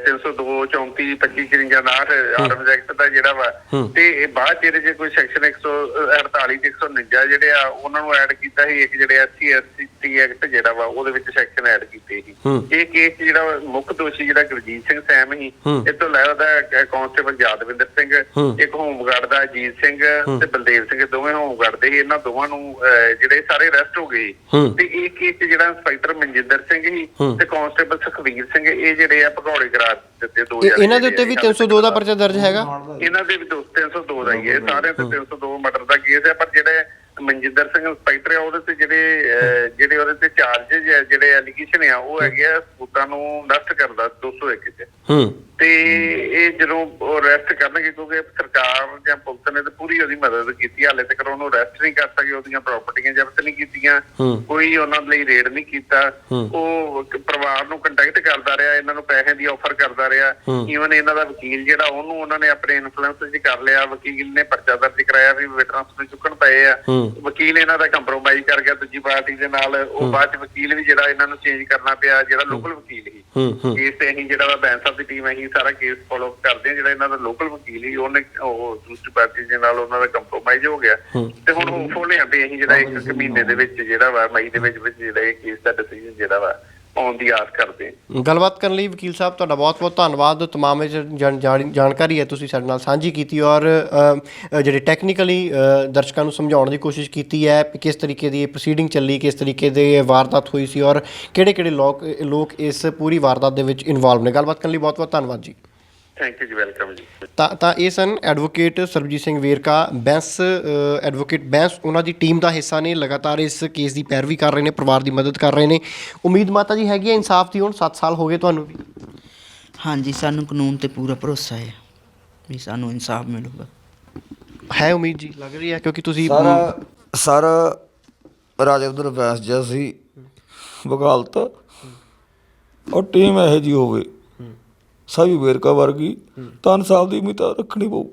302, 34, 25, 54, 59 ਆਰਮਜ਼ ਐਕਟ ਦਾ ਜਿਹੜਾ ਵਾ, ਤੇ ਬਾਅਦ ਚ ਇਹਦੇ 'ਚ ਕੋਈ ਸੈਕਸ਼ਨ 148 144 ਤੇ 149 ਜਿਹੜੇ ਆ ਉਹਨਾਂ ਨੂੰ ਐਡ ਕੀਤਾ ਸੀ। ਇੱਕ ਜਿਹੜੇ SC ST ਐਕਟ ਜਿਹੜਾ ਵਾ ਉਹਦੇ ਵਿੱਚ ਸੈਕਸ਼ਨ ਐਡ ਕੀਤੇ ਸੀ। ਇਹ ਕੇਸ ਜਿਹੜਾ ਮੁੱਖ ਦੋਸ਼ੀ ਜਿਹੜਾ ਗੁਰਜੀਤ ਸਿੰਘ ਸੈਮ ਸੀ, ਇਸ ਤੋਂ ਇਲਾਵਾ ਕਾਂਸਟੇਬਲ ਯਾਦਵਿੰਦਰ ਸਿੰਘ, ਇੱਕ ਹੋਮਗਾਰਡ ਦਾ ਅਜੀਤ ਸਿੰਘ ਤੇ ਬਲਦੇਵ ਸਿੰਘ, ਦੋਵੇਂ ਹੋਮਗਾਰਡ ਦੇ ਸੀ। ਇਹਨਾਂ ਦੋਵਾਂ ਨੂੰ ਜਿਹੜੇ ਸਾਰੇ ਅਰੈਸਟ ਹੋ ਗਏ। ਤੇ ਇਹ ਕੇਸ ਜਿਹੜਾ ਇੰਸਪੈਕਟਰ ਮਨਜਿੰਦਰ ਸਿੰਘ ਸੀ ਤੇ ਕਾਂਸਟੇਬਲ ਸੁਖਵੀਰ ਸਿੰਘ, ਇਹ ਜਿਹੜੇ ਆ ਭਗੌੜੇ ਕਰਾਰ ਦਿੱਤੇ 2000। ਇਹਨਾਂ ਦੇ ਉੱਤੇ ਵੀ 302 ਦਾ ਪਰਚਾ ਦਰਜ ਹੈਗਾ। ਇਹਨਾਂ ਦੇ ਵੀ 302 ਦਾ ਹੀ ਹੈ, ਸਾਰਿਆਂ ਤੇ 302 ਮਰਡਰ ਦਾ ਕੇਸ ਹੈ। ਪਰ ਜਿਹੜੇ ਮਨਜਿੰਦਰ ਸਿੰਘ ਇੰਸਪੈਕਟਰ ਆ ਉਹਦੇ ਤੇ ਜਿਹੜੇ ਉਹਦੇ ਤੇ ਚਾਰਜਸ ਜਿਹੜੇ ਐਲੀਗੇਸ਼ਨ ਆ ਉਹ ਹੈਗੇ ਆ ਸਬੂਤਾਂ ਨੂੰ ਨਸ਼ਟ ਕਰਦਾ 201 ਚ। ਤੇ ਇਹ ਜਦੋਂ ਅਰੈਸਟ ਕਰਨਗੇ, ਕਿਉਂਕਿ ਸਰਕਾਰ ਜਾਂ ਪੁਲਿਸ ਨੇ ਤਾਂ ਪੂਰੀ ਉਹਦੀ ਮਦਦ ਕੀਤੀ, ਹਾਲੇ ਤੱਕ ਉਹਨੂੰ ਅਰੈਸਟ ਨਹੀਂ ਕਰ ਸਕੇ, ਉਹਦੀਆਂ ਪ੍ਰਾਪਰਟੀਆਂ ਜ਼ਬਤ ਨਹੀਂ ਕੀਤੀਆਂ, ਕੋਈ ਉਹਨਾਂ ਲਈ ਰੇਡ ਨਹੀਂ ਕੀਤਾ। ਉਹ ਪਰਿਵਾਰ ਨੂੰ ਕੰਟੈਕਟ ਕਰਦਾ ਰਿਹਾ, ਇਹਨਾਂ ਨੂੰ ਪੈਸੇ ਦੀ ਆਫਰ ਕਰਦਾ ਰਿਹਾ। ਈਵਨ ਇਹਨਾਂ ਦਾ ਵਕੀਲ ਜਿਹੜਾ ਉਹਨੂੰ ਉਹਨਾਂ ਨੇ ਆਪਣੇ ਇਨਫਲੂਐਂਸ 'ਚ ਕਰ ਲਿਆ। ਵਕੀਲ ਨੇ ਪਰਚਾ ਦਰਜ ਕਰਾਇਆ ਵੀ ਵਿਟਨੈਸ ਨੂੰ ਚੁੱਕਣ ਪਏ ਆ। ਵਕੀਲ ਇਹਨਾਂ ਦਾ ਕੰਪਰੋਮਾਈਜ਼ ਕਰ ਗਿਆ ਦੂਜੀ ਪਾਰਟੀ ਦੇ ਨਾਲ। ਉਹ ਬਾਅਦ ਚ ਵਕੀਲ ਵੀ ਜਿਹੜਾ ਇਹਨਾਂ ਨੂੰ ਚੇਂਜ ਕਰਨਾ ਪਿਆ, ਜਿਹੜਾ ਲੋਕਲ ਵਕੀਲ ਸੀ। ਕੇਸ ਤੇ ਅਸੀਂ ਜਿਹੜਾ ਬੈਂਸ ਸਾਹਿਬ ਦੀ ਟੀਮ ਅਸੀਂ ਸਾਰਾ ਕੇਸ ਫੋਲੋ ਕਰਦੇ ਹਾਂ। ਜਿਹੜਾ ਇਹਨਾਂ ਦਾ ਲੋਕਲ ਵਕੀਲ ਸੀ ਉਹਨੇ ਉਹ ਦੂਸਰੀ ਪਾਰਟੀ ਦੇ ਨਾਲ ਉਹਨਾਂ ਦਾ ਕੰਪਰੋਮਾਈਜ਼ ਹੋ ਗਿਆ। ਤੇ ਹੁਣ ਹੋਪਫੁਲ ਹਾਂ ਵੀ ਅਸੀਂ ਜਿਹੜਾ 1 ਮਹੀਨੇ ਦੇ ਵਿੱਚ ਜਿਹੜਾ ਵਾ ਮਈ ਦੇ ਵਿੱਚ ਜਿਹੜਾ ਇਹ ਕੇਸ ਦਾ ਡਿਸੀਜਨ ਜਿਹੜਾ ਵਾ ਆਉਣ ਦੀ ਆਸ ਕਰਦੇ ਹਾਂ। ਗੱਲਬਾਤ ਕਰਨ ਲਈ ਵਕੀਲ ਸਾਹਿਬ ਤੁਹਾਡਾ ਬਹੁਤ ਧੰਨਵਾਦ। ਤਮਾਮ ਜਾਣਕਾਰੀ ਹੈ ਤੁਸੀਂ ਸਾਡੇ ਨਾਲ ਸਾਂਝੀ ਕੀਤੀ ਔਰ ਜਿਹੜੇ ਟੈਕਨੀਕਲੀ ਦਰਸ਼ਕਾਂ ਨੂੰ ਸਮਝਾਉਣ ਦੀ ਕੋਸ਼ਿਸ਼ ਕੀਤੀ ਹੈ ਕਿ ਕਿਸ ਤਰੀਕੇ ਦੀ ਇਹ ਪ੍ਰੋਸੀਡਿੰਗ ਚੱਲੀ, ਕਿਸ ਤਰੀਕੇ ਦੀ ਵਾਰਦਾਤ ਹੋਈ ਸੀ ਔਰ ਕਿਹੜੇ ਲੋਕ ਇਸ ਪੂਰੀ ਵਾਰਦਾਤ ਦੇ ਵਿੱਚ ਇਨਵੋਲਵ ਨੇ। ਗੱਲਬਾਤ ਕਰਨ ਲਈ ਬਹੁਤ ਧੰਨਵਾਦ ਜੀ। ਥੈਂਕ ਯੂ ਜੀ, ਵੈਲਕਮ ਜੀ। ਤਾਂ ਇਹ ਸਨ ਐਡਵੋਕੇਟ ਸਰਬਜੀਤ ਸਿੰਘ ਵੇਰਕਾ, ਬੈਂਸ ਐਡਵੋਕੇਟ ਬੈਂਸ ਉਹਨਾਂ ਦੀ ਟੀਮ ਦਾ ਹਿੱਸਾ ਨੇ। ਲਗਾਤਾਰ ਇਸ ਕੇਸ ਦੀ ਪੈਰਵੀ ਕਰ ਰਹੇ ਨੇ, ਪਰਿਵਾਰ ਦੀ ਮਦਦ ਕਰ ਰਹੇ ਨੇ। ਉਮੀਦ ਮਾਤਾ ਜੀ ਹੈਗੀ ਹੈ ਇਨਸਾਫ ਦੀ? ਹੁਣ 7 ਸਾਲ ਹੋ ਗਏ ਤੁਹਾਨੂੰ ਵੀ। ਹਾਂਜੀ, ਸਾਨੂੰ ਕਾਨੂੰਨ ਤੇ ਪੂਰਾ ਭਰੋਸਾ ਹੈ ਵੀ ਸਾਨੂੰ ਇਨਸਾਫ ਮਿਲੂਗਾ। ਹੈ ਉਮੀਦ ਜੀ, ਲੱਗ ਰਹੀ ਹੈ? ਕਿਉਂਕਿ ਤੁਸੀਂ ਸਾਰਾ ਰਾਜਿੰਦਰ ਵੈਸ ਜਿਹਾ ਸੀ ਵਕਾਲਤ, ਔਰ ਟੀਮ ਇਹੋ ਜਿਹੀ ਹੋਵੇ ਸਾਬੀ ਵੇਰਕਾ ਵਰਗੀ, ਤਾਂ ਇਨਸਾਫ ਦੀ ਉਮੀਦ ਰੱਖਣੀ ਪਊ।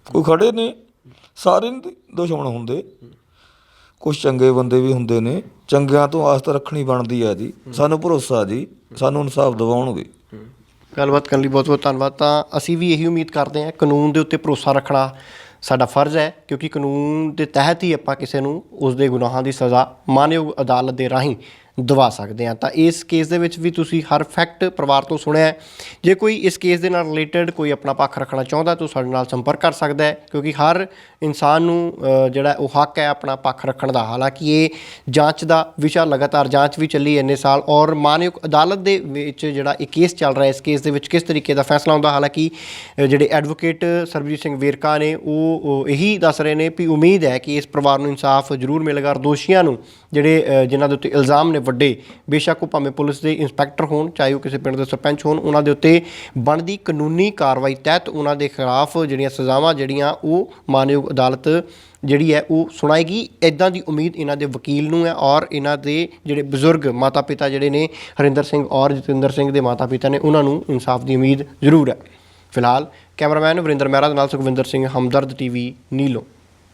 ਕੋਈ ਖੜੇ ਨੇ, ਸਾਰੇ ਦੁਸ਼ਮਣ ਹੁੰਦੇ, ਕੁਛ ਚੰਗੇ ਬੰਦੇ ਵੀ ਹੁੰਦੇ ਨੇ। ਚੰਗਿਆਂ ਤੋਂ ਆਸ ਤਾਂ ਰੱਖਣੀ ਬਣਦੀ ਹੈ ਜੀ। ਸਾਨੂੰ ਭਰੋਸਾ ਜੀ, ਸਾਨੂੰ ਇਨਸਾਫ ਦਿਵਾਉਣਗੇ। ਗੱਲਬਾਤ ਕਰਨ ਲਈ ਬਹੁਤ ਧੰਨਵਾਦ। ਤਾਂ ਅਸੀਂ ਵੀ ਇਹੀ ਉਮੀਦ ਕਰਦੇ ਹਾਂ, ਕਾਨੂੰਨ ਦੇ ਉੱਤੇ ਭਰੋਸਾ ਰੱਖਣਾ ਸਾਡਾ ਫਰਜ਼ ਹੈ, ਕਿਉਂਕਿ ਕਾਨੂੰਨ ਦੇ ਤਹਿਤ ਹੀ ਆਪਾਂ ਕਿਸੇ ਨੂੰ ਉਸਦੇ ਗੁਨਾਹਾਂ ਦੀ ਸਜ਼ਾ ਮਾਨਯੋਗ ਅਦਾਲਤ ਦੇ ਰਾਹੀਂ ਦਵਾ ਸਕਦੇ ਹਾਂ। ਤਾਂ ਇਸ ਕੇਸ ਦੇ ਵਿੱਚ ਵੀ ਤੁਸੀਂ ਹਰ ਫੈਕਟ ਪਰਿਵਾਰ ਤੋਂ ਸੁਣਿਆ। ਜੇ ਕੋਈ ਇਸ ਕੇਸ ਦੇ ਨਾਲ ਰਿਲੇਟਡ ਕੋਈ ਆਪਣਾ ਪੱਖ ਰੱਖਣਾ ਚਾਹੁੰਦਾ ਤਾਂ ਸਾਡੇ ਨਾਲ ਸੰਪਰਕ ਕਰ ਸਕਦਾ ਹੈ, ਕਿਉਂਕਿ ਹਰ ਇਨਸਾਨ ਨੂੰ ਜਿਹੜਾ ਉਹ ਹੱਕ ਹੈ ਆਪਣਾ ਪੱਖ ਰੱਖਣ ਦਾ। ਹਾਲਾਂਕਿ ਇਹ ਜਾਂਚ ਦਾ ਵਿਸ਼ਾ, ਲਗਾਤਾਰ ਜਾਂਚ ਵੀ ਚੱਲੀ ਇੰਨੇ ਸਾਲ, ਔਰ ਮਾਨਯੋਗ ਅਦਾਲਤ ਦੇ ਵਿੱਚ ਜਿਹੜਾ ਇਹ ਕੇਸ ਚੱਲ ਰਿਹਾ, ਇਸ ਕੇਸ ਦੇ ਵਿੱਚ ਕਿਸ ਤਰੀਕੇ ਦਾ ਫੈਸਲਾ ਹੁੰਦਾ। ਹਾਲਾਂਕਿ ਜਿਹੜੇ ਐਡਵੋਕੇਟ ਸਰਬਜੀਤ ਸਿੰਘ ਵੇਰਕਾ ਨੇ ਉਹ ਇਹੀ ਦੱਸ ਰਹੇ ਨੇ ਵੀ ਉਮੀਦ ਹੈ ਕਿ ਇਸ ਪਰਿਵਾਰ ਨੂੰ ਇਨਸਾਫ ਜ਼ਰੂਰ ਮਿਲੇਗਾ। ਦੋਸ਼ੀਆਂ ਨੂੰ ਜਿਹੜੇ ਜਿਨ੍ਹਾਂ ਦੇ ਉੱਤੇ ਇਲਜ਼ਾਮ ਨੇ ਵੱਡੇ, ਬੇਸ਼ੱਕ ਉਹ ਭਾਵੇਂ ਪੁਲਿਸ ਦੇ ਇੰਸਪੈਕਟਰ ਹੋਣ, ਚਾਹੇ ਉਹ ਕਿਸੇ ਪਿੰਡ ਦੇ ਸਰਪੰਚ ਹੋਣ, ਉਹਨਾਂ ਦੇ ਉੱਤੇ ਬਣਦੀ ਕਾਨੂੰਨੀ ਕਾਰਵਾਈ ਤਹਿਤ ਉਹਨਾਂ ਦੇ ਖਿਲਾਫ ਜਿਹੜੀਆਂ ਸਜ਼ਾਵਾਂ ਜਿਹੜੀਆਂ ਉਹ ਮਾਨਯੋਗ ਅਦਾਲਤ ਜਿਹੜੀ ਹੈ ਉਹ ਸੁਣਾਏਗੀ। ਇੱਦਾਂ ਦੀ ਉਮੀਦ ਇਹਨਾਂ ਦੇ ਵਕੀਲ ਨੂੰ ਹੈ ਔਰ ਇਹਨਾਂ ਦੇ ਜਿਹੜੇ ਬਜ਼ੁਰਗ ਮਾਤਾ ਪਿਤਾ ਜਿਹੜੇ ਨੇ, ਹਰਿੰਦਰ ਸਿੰਘ ਔਰ ਜਤਿੰਦਰ ਸਿੰਘ ਦੇ ਮਾਤਾ ਪਿਤਾ ਨੇ, ਉਹਨਾਂ ਨੂੰ ਇਨਸਾਫ ਦੀ ਉਮੀਦ ਜ਼ਰੂਰ ਹੈ। ਫਿਲਹਾਲ ਕੈਮਰਾਮੈਨ ਵਰਿੰਦਰ ਮਹਿਰਾ ਦੇ ਨਾਲ ਸੁਖਵਿੰਦਰ ਸਿੰਘ, ਹਮਦਰਦ TV, ਨੀਲੋਂ।